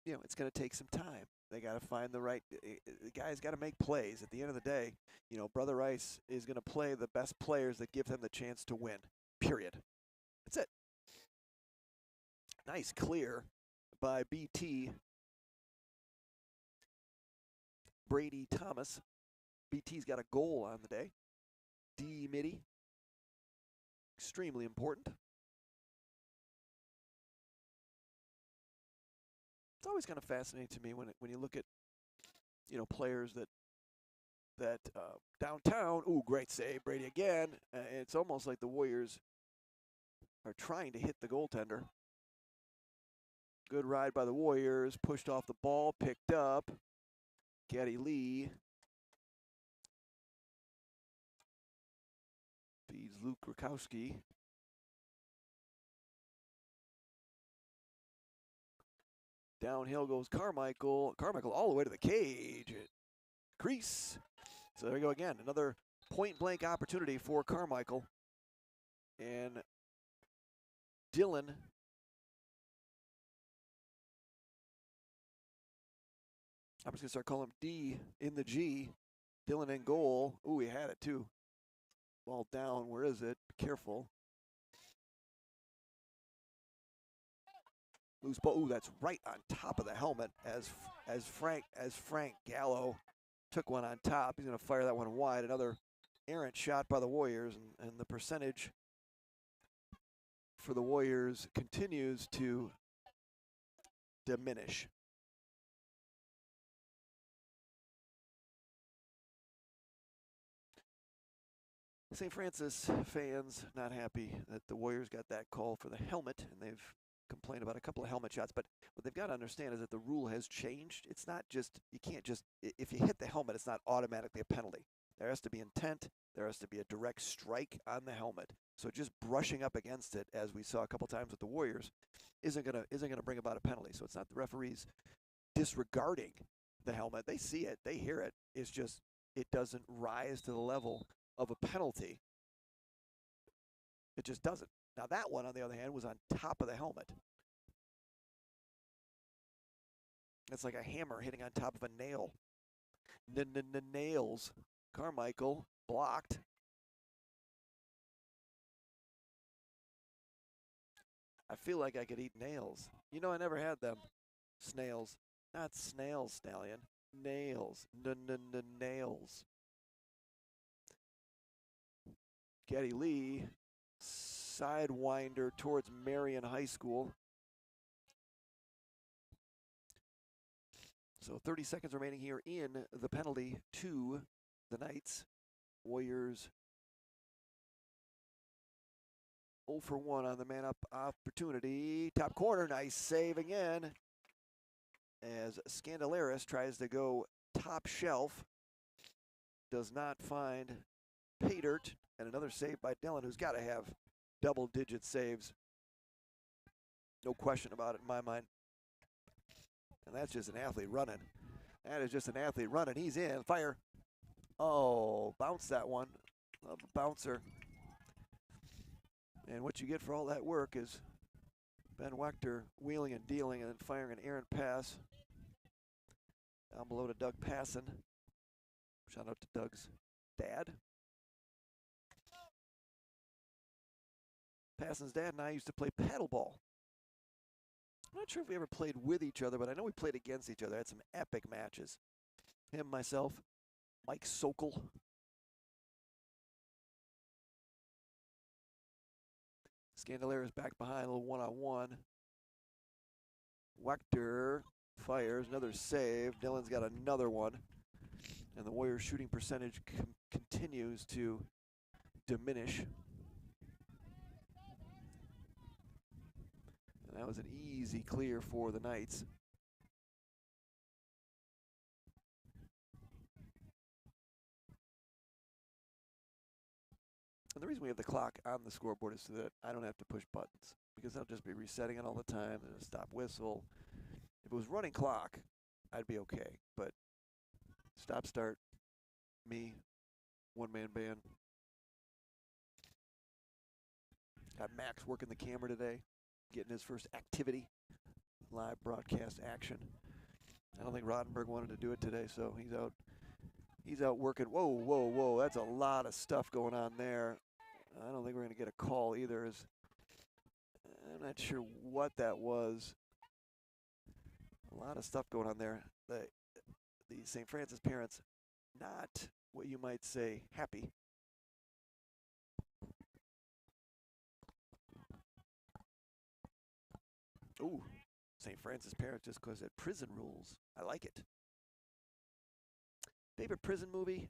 it's going to take some time. They got to find the right. The guys got to make plays. At the end of the day, Brother Rice is going to play the best players that give them the chance to win. Period. That's it. Nice clear by BT. Brady Thomas. BT's got a goal on the day. D Mitty. Extremely important. It's always kind of fascinating to me when you look at, players that downtown. Ooh, great save, Brady again. It's almost like the Warriors are trying to hit the goaltender. Good ride by the Warriors. Pushed off the ball, picked up. Geddy Lee feeds Luke Rakowski. Downhill goes Carmichael. Carmichael all the way to the cage. Crease. So there we go again. Another point-blank opportunity for Carmichael. And Dylan I'm just going to start calling him D in the G. Dylan in goal. Ooh, he had it too. Ball down. Where is it? Be careful. Loose ball. Ooh, that's right on top of the helmet as Frank Gallo took one on top. He's going to fire that one wide. Another errant shot by the Warriors, and the percentage for the Warriors continues to diminish. St. Francis fans not happy that the Warriors got that call for the helmet, and they've complained about a couple of helmet shots. But what they've got to understand is that the rule has changed. It's not just, you can't just, if you hit the helmet, it's not automatically a penalty. There has to be intent. There has to be a direct strike on the helmet. So just brushing up against it, as we saw a couple times with the Warriors, isn't gonna bring about a penalty. So it's not the referees disregarding the helmet. They see it, they hear it. It's just it doesn't rise to the level of a penalty. It just doesn't. Now that one, on the other hand, was on top of the helmet. It's like a hammer hitting on top of a nail. Nails. Carmichael blocked. I feel like I could eat nails. You know, I never had them. Snails. Not snails, Stallion. Nails. Nails. Geddy Lee. Sidewinder towards Marion High School. So 30 seconds remaining here in the penalty to the Knights. Warriors 0 for 1 on the man-up opportunity. Top corner, nice save again. As Scandalaris tries to go top shelf. Does not find Paydert. And another save by Dylan, who's got to have double-digit saves. No question about it in my mind. And that's just an athlete running. That is just an athlete running. He's in. Fire. Oh, bounce that one. Love a bouncer. And what you get for all that work is Ben Wechter wheeling and dealing and then firing an errant pass. Down below to Doug Passon. Shout out to Doug's dad. Passan's dad and I used to play paddleball. I'm not sure if we ever played with each other, but I know we played against each other. I had some epic matches. Him, myself, Mike Sokol. Scandalera's back behind, a little one-on-one. Wechter fires, another save. Dillon's got another one. And the Warriors' shooting percentage continues to diminish. And that was an easy clear for the Knights. And the reason we have the clock on the scoreboard is so that I don't have to push buttons, because I'll just be resetting it all the time. There's a stop whistle. If it was running clock, I'd be okay. But stop, start, me, one-man band. Got Max working the camera today, getting his first activity, live broadcast action. I don't think Roddenberry wanted to do it today, so he's out. He's out working. Whoa, whoa, whoa! That's a lot of stuff going on there. I don't think we're going to get a call either. I'm not sure what that was. A lot of stuff going on there. The St. Francis parents, not what you might say happy. Ooh, St. Francis parents just because of prison rules. I like it. Favorite prison movie?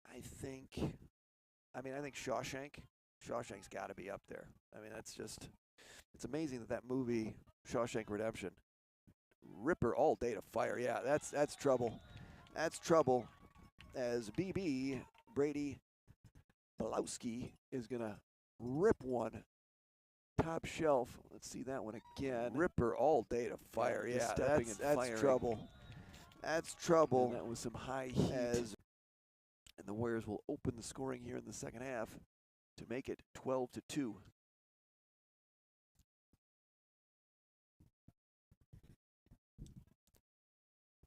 I think Shawshank. Shawshank's got to be up there. I mean, that's just, it's amazing that movie, Shawshank Redemption, Ripper all day to fire. Yeah, that's trouble. That's trouble as BB, Brady Balowski, is going to rip one top shelf. Let's see that one again. Ripper all day to fire. Yeah, that's trouble. That's trouble. And that was some high heat. And the Warriors will open the scoring here in the second half to make it 12-2.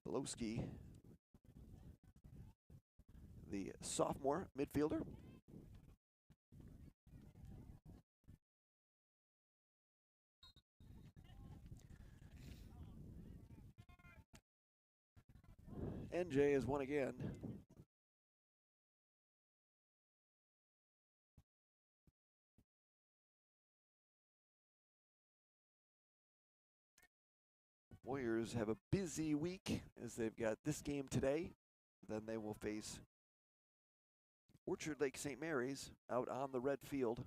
Balowski, the sophomore midfielder. NJ has won again. Warriors have a busy week as they've got this game today. Then they will face Orchard Lake St. Mary's out on the red field.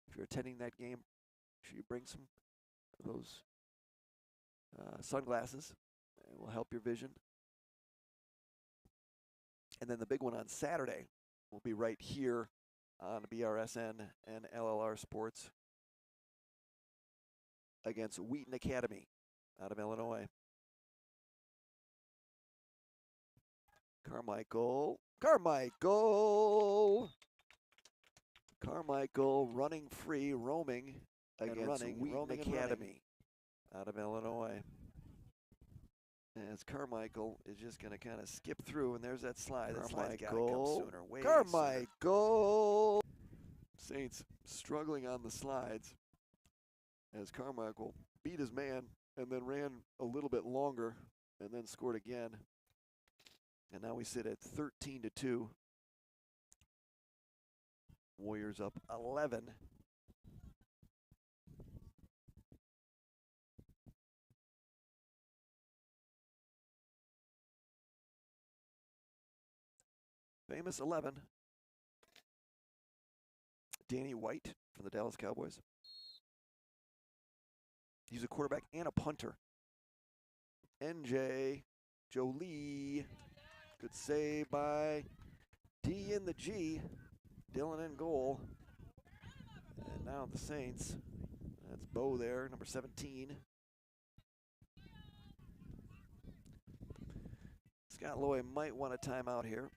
If you're attending that game, make sure you bring some of those sunglasses. It will help your vision. And then the big one on Saturday will be right here on BRSN and LLR Sports against Wheaton Academy out of Illinois. Carmichael running free, roaming against Wheaton Academy out of Illinois. As Carmichael is just going to kind of skip through, and there's that slide. That slide's got to come sooner. Way Carmichael! Sooner. Saints struggling on the slides as Carmichael beat his man and then ran a little bit longer and then scored again. And now we sit at 13-2. Warriors up 11. Famous 11. Danny White from the Dallas Cowboys. He's a quarterback and a punter. NJ Jolie. Good save by D in the G. Dillon in goal. And now the Saints. That's Bo there, number 17. Scott Loy might want a timeout here,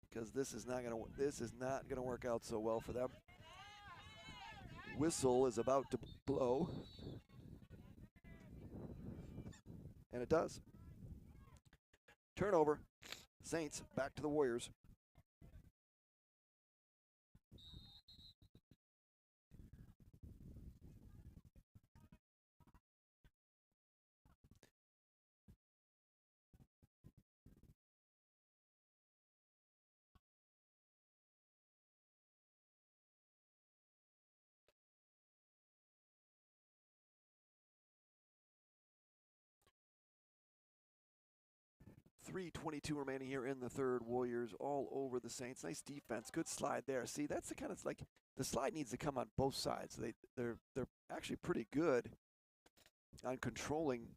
because this is not gonna work out so well for them. Whistle is about to blow, and it does. Turnover. Saints back to the Warriors. 3:22 remaining here in the third. Warriors all over the Saints. Nice defense. Good slide there. See, that's the kind of, like, the slide needs to come on both sides. They're actually pretty good on controlling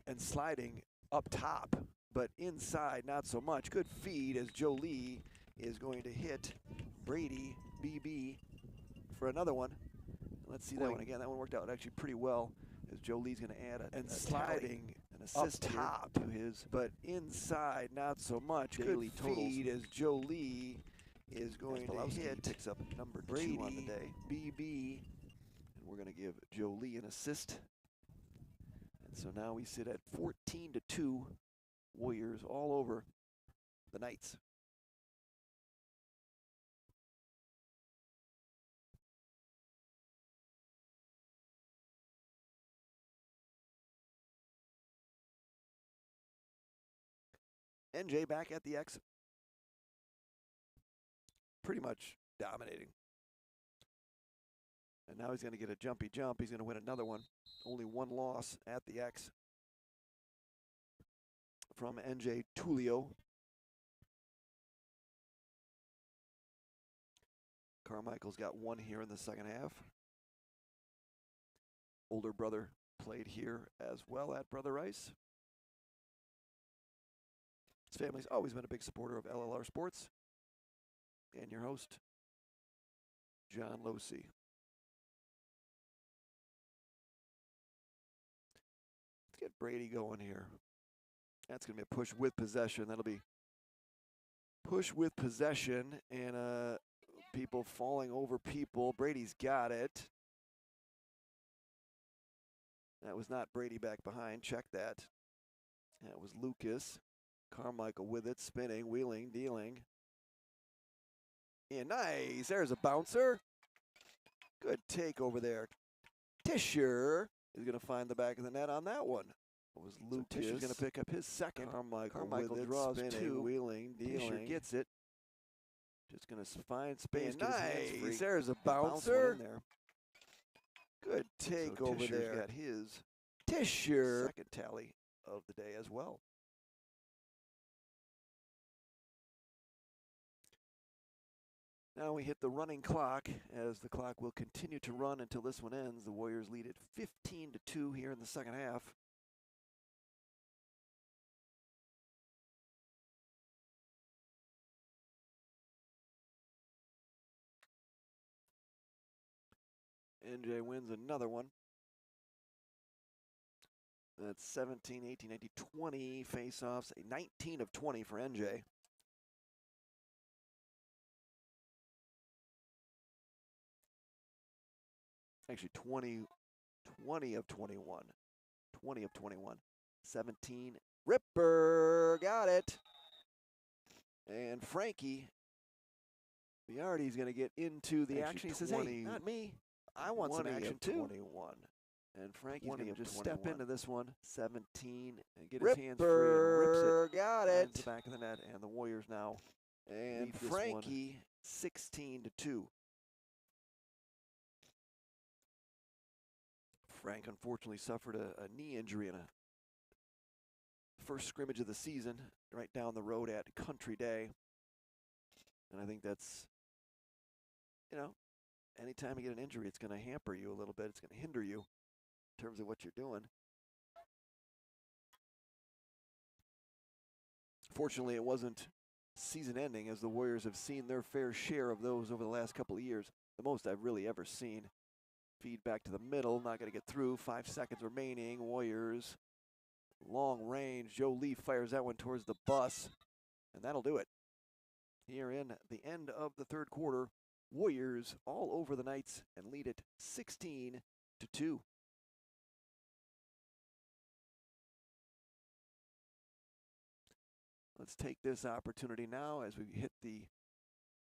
and sliding up top, but inside not so much. Good feed as Jolie is going to hit Brady BB for another one. Let's see that one again. That one worked out actually pretty well as Jolie's going to add a sliding an assist up top to his, but inside not so much. Good feed as Jolie is going to hit, picks up number Brady 2 on the day, BB, and we're going to give Jolie an assist. And so now we sit at 14-2, Warriors all over the Knights. NJ back at the X, pretty much dominating. And now he's going to get a jumpy jump. He's going to win another one. Only one loss at the X from NJ Tullio. Carmichael's got one here in the second half. Older brother played here as well at Brother Rice. His family's always been a big supporter of LLR Sports. And your host, John Losey. Let's get Brady going here. That's going to be a push with possession. That'll be push with possession and people falling over people. Brady's got it. That was not Brady back behind. Check that. That was Lucas. Carmichael with it, spinning, wheeling, dealing. And nice. There's a bouncer. Good take over there. Tischer is going to find the back of the net on that one. It was Lucas. So Tischer's going to pick up his second. Carmichael with it, draws spinning, two. Wheeling, dealing. Tischer gets it. Just going to find space. And nice. There's a bouncer. In there. Good take over there. Got his Tischer second tally of the day as well. Now we hit the running clock as the clock will continue to run until this one ends. The Warriors lead it 15-2 here in the second half. NJ wins another one. That's 17, 18, 19, 20 face-offs, 19 of 20 for NJ. Actually, 20 of 21. 20 of 21. 17. Ripper, got it. And Frankie Biardi's going to get into the action. He says, hey, not me. I want some action too. 21. And Frankie's going to just 21. Step into this one. 17. And get his hands free and rips it. Got it. The back of the net. And the Warriors now. And Frankie, 16-2. Frank unfortunately suffered a knee injury in a first scrimmage of the season right down the road at Country Day. And I think that's, you know, anytime you get an injury, it's going to hamper you a little bit. It's going to hinder you in terms of what you're doing. Fortunately, it wasn't season ending, as the Warriors have seen their fair share of those over the last couple of years. The most I've really ever seen. Feed back to the middle, not going to get through. 5 seconds remaining. Warriors, long range. Jolie fires that one towards the bus, and that'll do it. Here in the end of the third quarter, Warriors all over the Knights and lead it 16-2. Let's take this opportunity now as we hit the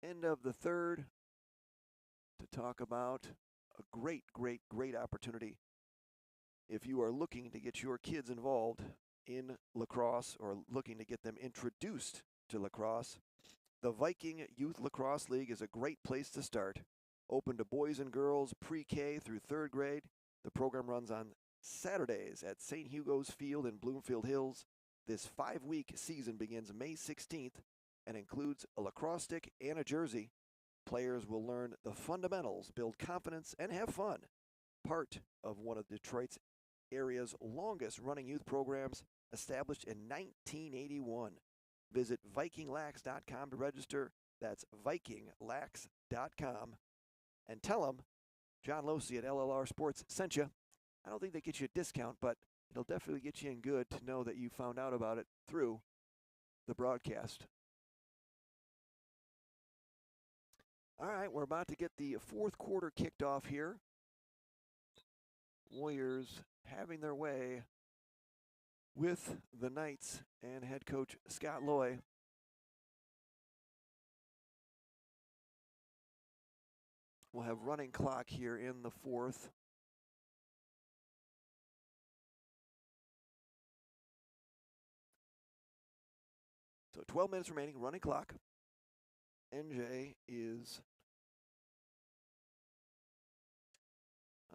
end of the third to talk about a great opportunity. If you are looking to get your kids involved in lacrosse or looking to get them introduced to lacrosse, the Viking Youth Lacrosse League is a great place to start. Open to boys and girls pre-K through third grade. The program runs on Saturdays at St. Hugo's Field in Bloomfield Hills. This 5-week season begins May 16th and includes a lacrosse stick and a jersey. Players will learn the fundamentals, build confidence, and have fun. Part of one of Detroit's area's longest running youth programs, established in 1981. Visit vikinglax.com to register. That's vikinglax.com. And tell them John Losey at LLR Sports sent you. I don't think they get you a discount, but it'll definitely get you in good to know that you found out about it through the broadcast. All right, we're about to get the fourth quarter kicked off here. Warriors having their way with the Knights and head coach Scott Loy. We'll have running clock here in the fourth. So 12 minutes remaining, running clock. NJ is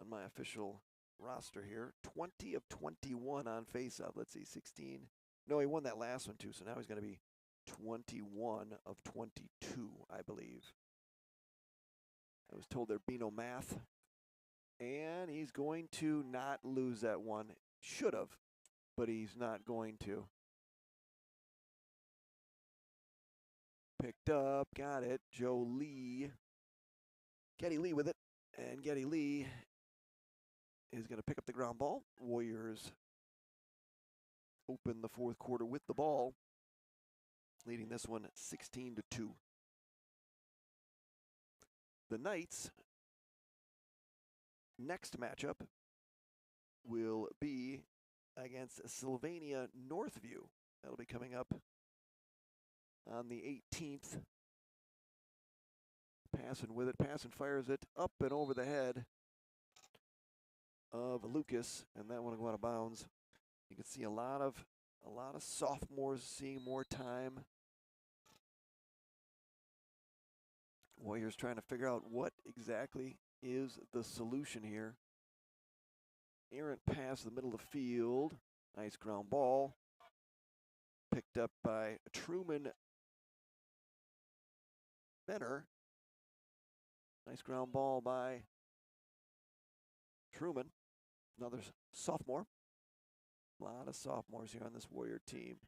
on my official roster here. 20 of 21 on faceoff. Let's see, 16. No, he won that last one too, so now he's going to be 21 of 22, I believe. I was told there'd be no math. And he's going to not lose that one. Should have, but he's not going to. Picked up, got it. Joe Lee. Getty Lee with it. And Getty Lee is going to pick up the ground ball. Warriors open the fourth quarter with the ball, leading this one 16-2. The Knights' next matchup will be against Sylvania Northview. That'll be coming up on the 18th. Passing with it, passing fires it up and over the head of Lucas, and that one will go out of bounds. You can see a lot of sophomores seeing more time. Warriors trying to figure out what exactly is the solution here. Errant pass the middle of the field. Nice ground ball. Picked up by Truman Benner. Nice ground ball by Truman. Another sophomore. A lot of sophomores here on this Warrior team.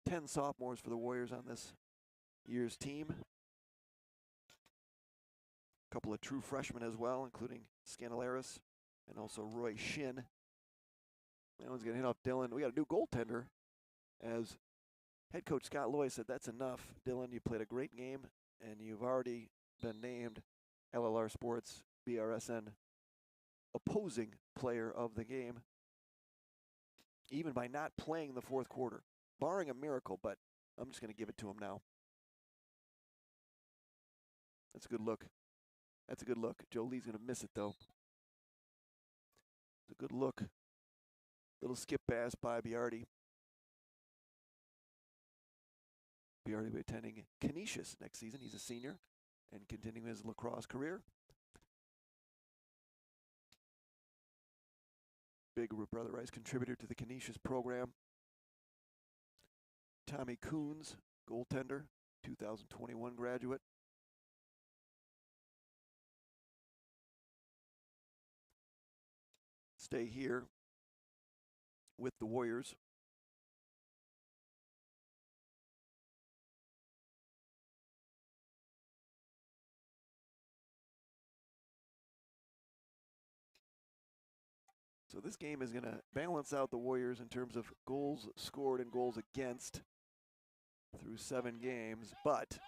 Ten sophomores for the Warriors on this year's team. A couple of true freshmen as well, including Scandalaris and also Roy Shin. That one's going to hit off Dylan. We got a new goaltender. As head coach Scott Loy said, that's enough. Dylan, you played a great game, and you've already been named LLR Sports BRSN opposing player of the game, even by not playing the fourth quarter. Barring a miracle, but I'm just going to give it to him now. That's a good look. That's a good look. Joe Lee's going to miss it, though. It's a good look. Little skip pass by Biardi. Biardi will be attending Canisius next season. He's a senior and continuing his lacrosse career. Big Brother Rice contributor to the Canisius program. Tommy Coons, goaltender, 2021 graduate. Stay here with the Warriors. So this game is going to balance out the Warriors in terms of goals scored and goals against through 7 games, but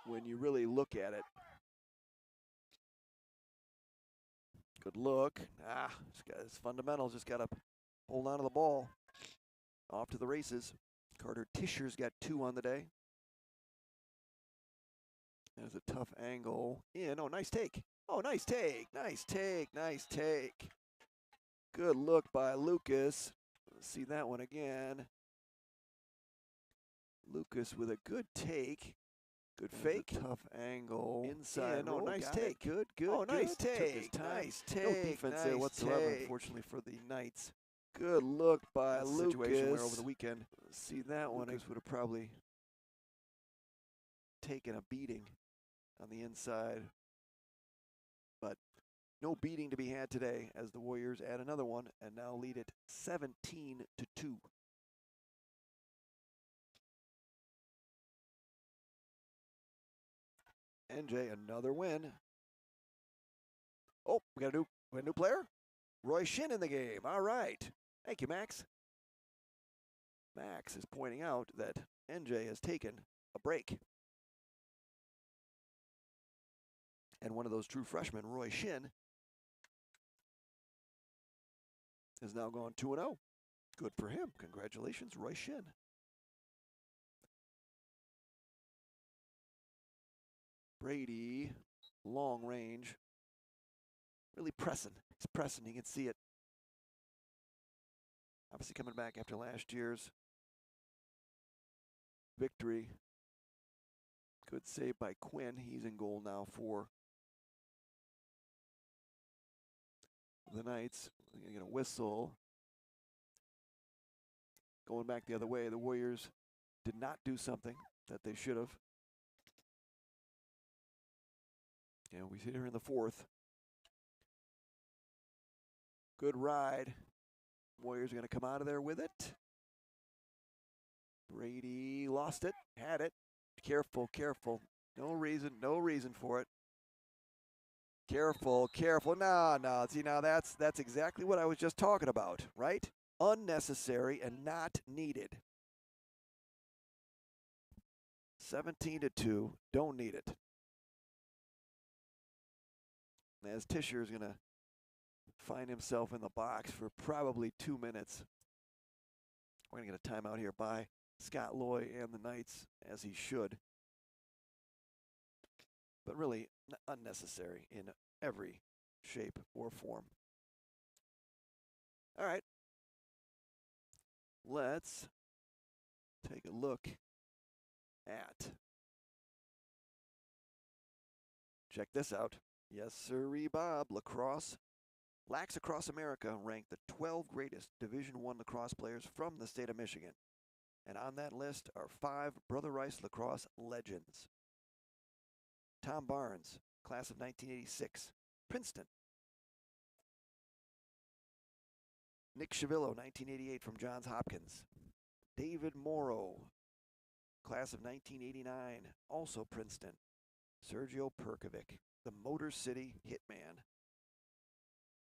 when you really look at it, good look. His fundamentals just got to hold on to the ball. Off to the races. Carter Tischer's got 2 on the day. There's a tough angle in. Oh, nice take. Oh, nice take. Nice take. Nice take. Good look by Lucas. Let's see that one again. Lucas with a good take. Good fake. Tough angle. Inside. Oh, roll. nice Got take. It. Good, good. Oh, nice good. Took his take. time. Nice take. No defense nice there whatsoever, take. unfortunately, for the Knights. Good look by That's a Lucas. situation where over the weekend, See that one. Lucas would have probably taken a beating on the inside. But no beating to be had today as the Warriors add another one and now lead it 17-2. NJ, another win. Oh, we got a new player? Roy Shin in the game. All right. Thank you, Max. Max is pointing out that NJ has taken a break. And one of those true freshmen, Roy Shin, is now gone 2-0. Good for him. Congratulations, Roy Shin. Brady, long range. Really pressing. He's pressing. You can see it. Obviously coming back after last year's victory. Good save by Quinn. He's in goal now for the Knights. They're going to whistle. Going back the other way, the Warriors did not do something that they should have. And we sit here in the fourth. Good ride. Warriors are going to come out of there with it. Brady lost it, had it. Careful, careful. No reason for it. Careful, careful. No. See, now that's exactly what I was just talking about, right? Unnecessary and not needed. 17-2, don't need it. As Tischer is going to find himself in the box for probably 2 minutes. We're going to get a timeout here by Scott Loy and the Knights, as he should. But really unnecessary in every shape or form. All right. Let's take a look at. Check this out. Yes, sirree, Bob. Lacrosse. Across America ranked the 12 greatest Division I lacrosse players from the state of Michigan. And on that list are 5 Brother Rice lacrosse legends. Tom Barnes, class of 1986, Princeton. Nick Chavillo, 1988 from Johns Hopkins. David Morrow, class of 1989, also Princeton. Sergio Perkovic, the Motor City Hitman.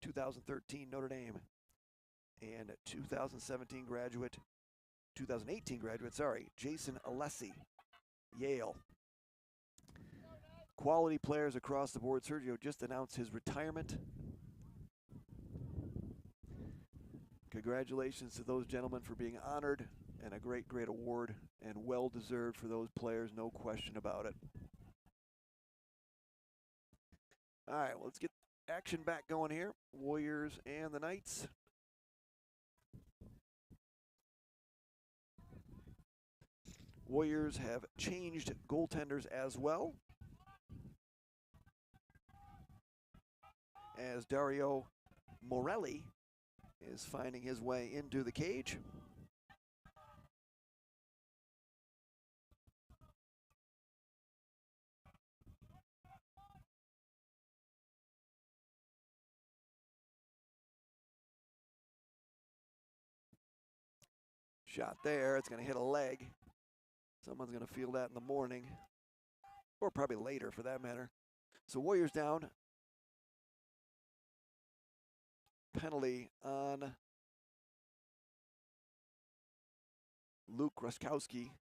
2013 Notre Dame. And 2018 graduate, Jason Alessi, Yale. Quality players across the board. Sergio just announced his retirement. Congratulations to those gentlemen for being honored, and a great, great award, and well-deserved for those players, no question about it. All right, well, let's get action back going here. Warriors and the Knights. Warriors have changed goaltenders as well, as Dario Morelli is finding his way into the cage. Shot there, it's going to hit a leg. Someone's going to feel that in the morning, or probably later for that matter. So Warriors down. Penalty on Luke Ruskowski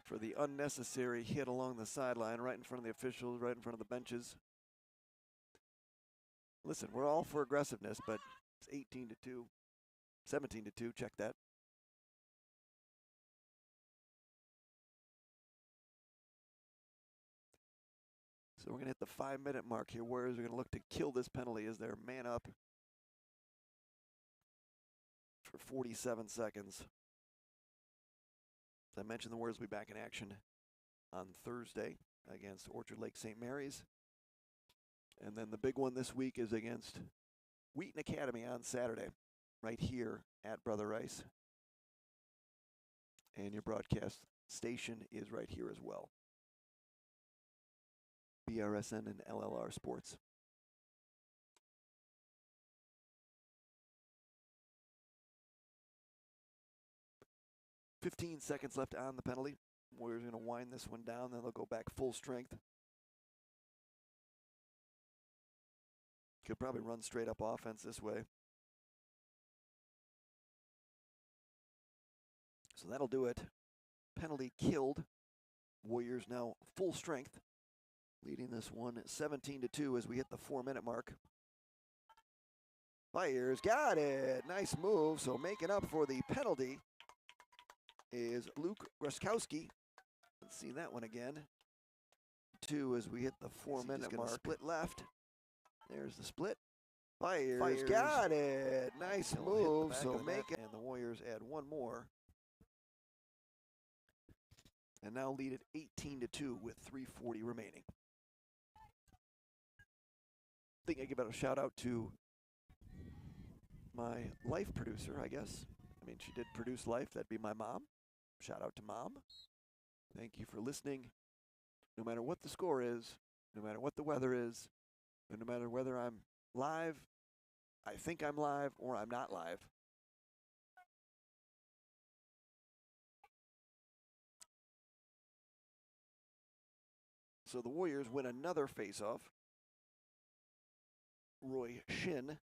for the unnecessary hit along the sideline, right in front of the officials, right in front of the benches. Listen, we're all for aggressiveness, but it's 18-2, 17-2, check that. So we're going to hit the 5-minute mark here. Warriors are going to look to kill this penalty as they're man up for 47 seconds. As I mentioned, the Warriors will be back in action on Thursday against Orchard Lake St. Mary's. And then the big one this week is against Wheaton Academy on Saturday, right here at Brother Rice. And your broadcast station is right here as well. BRSN and LLR Sports. "15 seconds left on the penalty. Warriors are going to wind this one down, then they'll go back full strength. Could probably run straight up offense this way. So that'll do it. Penalty killed. Warriors now full strength, leading this one 17-2 as we hit the 4-minute mark. Fires, got it. Nice move. So making up for the penalty is Luke Gruskowski. Let's see that one again. 2 as we hit the 4-minute mark. Split left. There's the split. Fires, got it. Nice move. So make it. And the Warriors add one more. And now lead it 18-2 with 3:40 remaining. I think I give out a shout out to my life producer, I guess. I mean, she did produce life. That'd be my mom. Shout out to Mom. Thank you for listening. No matter what the score is, no matter what the weather is, and no matter whether I'm live, I think I'm live, or I'm not live. So the Warriors win another faceoff. Roy Shin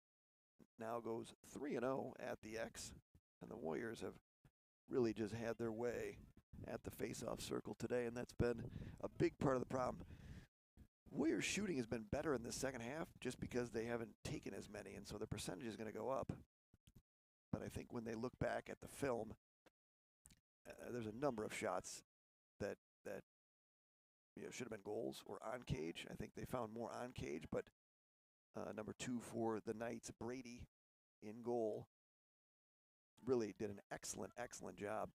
now goes 3-0 at the X, and the Warriors have really just had their way at the faceoff circle today, and that's been a big part of the problem. Warriors shooting has been better in the second half just because they haven't taken as many, and so the percentage is going to go up. But I think when they look back at the film, there's a number of shots that should have been goals or on cage. I think they found more on cage, but number 2 for the Knights, Brady, in goal, really did an excellent, excellent job.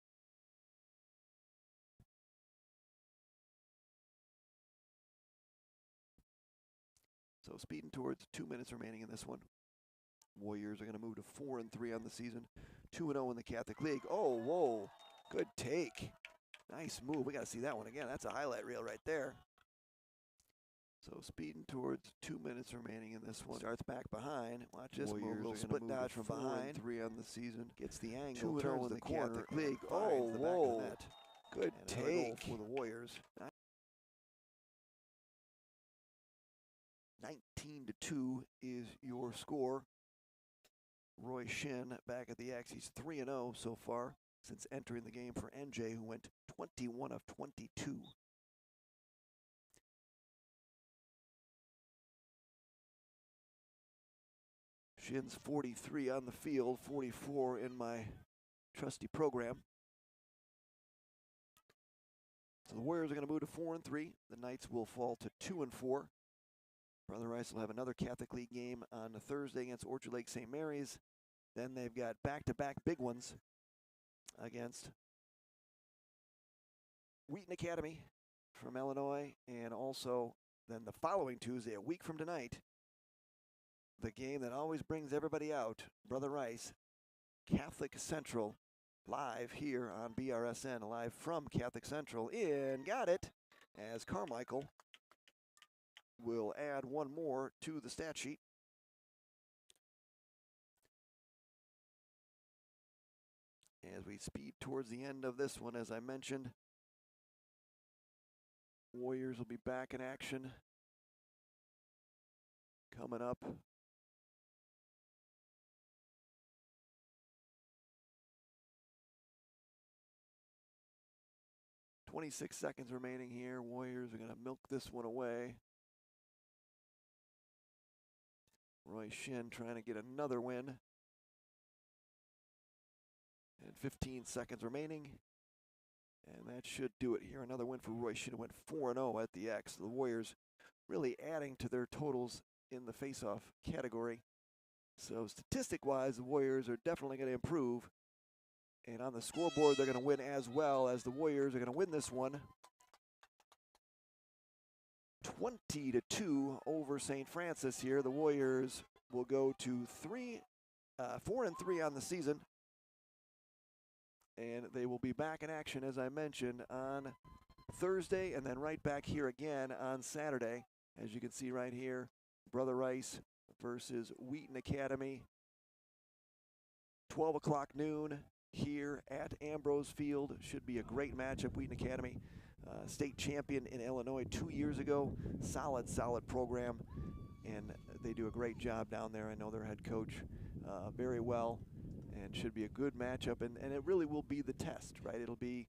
So speeding towards 2 minutes remaining in this one. Warriors are going to move to 4-3 on the season, 2-0 in the Catholic League. Oh, whoa, good take. Nice move. We got to see that one again. That's a highlight reel right there. So speeding towards 2 minutes remaining in this one. Starts back behind. Watch this move. A little split dodge from behind. 4-3 on the season. Gets the angle. 2-0 in the corner. Catholic League. Oh, whoa. Good take for the Warriors. 19-2 is your score. Roy Shin back at the X. He's 3-0 so far since entering the game for NJ, who went 21 of 22. Shin's 43 on the field, 44 in my trusty program. So the Warriors are going to move to 4-3. The Knights will fall to 2-4. Brother Rice will have another Catholic League game on a Thursday against Orchard Lake St. Mary's. Then they've got back-to-back big ones against Wheaton Academy from Illinois, and also then the following Tuesday, a week from tonight, the game that always brings everybody out, Brother Rice, Catholic Central, live here on BRSN, live from Catholic Central in, got it, as Carmichael will add one more to the stat sheet. As we speed towards the end of this one, as I mentioned, Warriors will be back in action coming up. .26 seconds remaining here. Warriors are going to milk this one away. Roy Shin trying to get another win. And 15 seconds remaining. And that should do it here. Another win for Roy Shin, who went 4-0 at the X. The Warriors really adding to their totals in the faceoff category. So statistic-wise, the Warriors are definitely going to improve. And on the scoreboard, they're going to win as well, as the Warriors are going to win this one 20-2 over St. Francis here. The Warriors will go to 4-3 on the season. And they will be back in action, as I mentioned, on Thursday, and then right back here again on Saturday. As you can see right here, Brother Rice versus Wheaton Academy. 12 o'clock noon here at Ambrose Field. Should be a great matchup. Wheaton Academy, state champion in Illinois 2 years ago. Solid program, and they do a great job down there. I know their head coach very well, and should be a good matchup, and it really will be the test, right? It'll be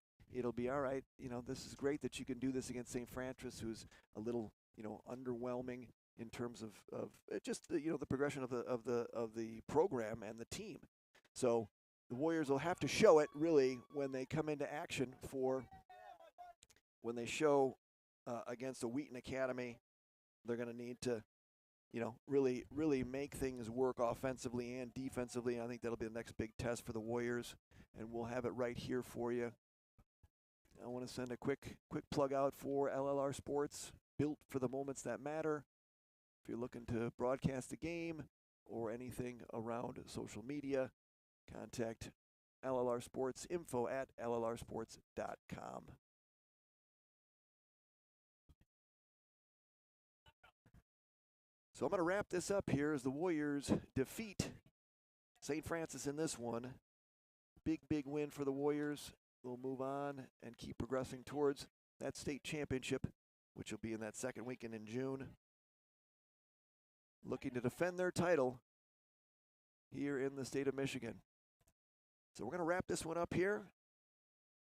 all right. You know, this is great that you can do this against St. Francis, who's a little, you know, underwhelming in terms of just the, you know, the progression of the program and the team. So the Warriors will have to show it really when they come into action when they show against a Wheaton Academy. They're going to need to, you know, really make things work offensively and defensively. I think that'll be the next big test for the Warriors, and we'll have it right here for you. I want to send a quick plug out for LLR Sports, built for the moments that matter. If you're looking to broadcast a game or anything around social media, contact LLR Sports, info@llrsports.com. So I'm going to wrap this up here as the Warriors defeat St. Francis in this one. Big win for the Warriors. They'll move on and keep progressing towards that state championship, which will be in that second weekend in June. Looking to defend their title here in the state of Michigan. So we're going to wrap this one up here.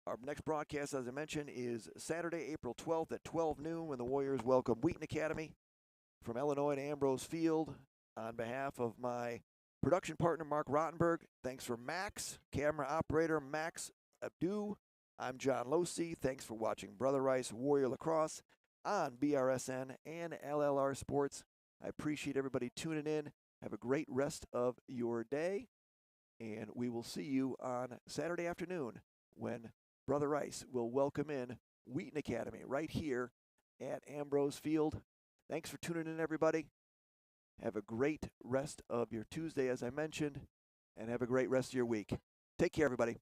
Our next broadcast, as I mentioned, is Saturday, April 12th at 12 noon when the Warriors welcome Wheaton Academy from Illinois to Ambrose Field. On behalf of my production partner, Mark Rottenberg, thanks for Max, camera operator Max Abdu. I'm John Losey. Thanks for watching Brother Rice Warrior Lacrosse on BRSN and LLR Sports. I appreciate everybody tuning in. Have a great rest of your day, and we will see you on Saturday afternoon when Brother Rice will welcome in Wheaton Academy right here at Ambrose Field. Thanks for tuning in, everybody. Have a great rest of your Tuesday, as I mentioned, and have a great rest of your week. Take care, everybody.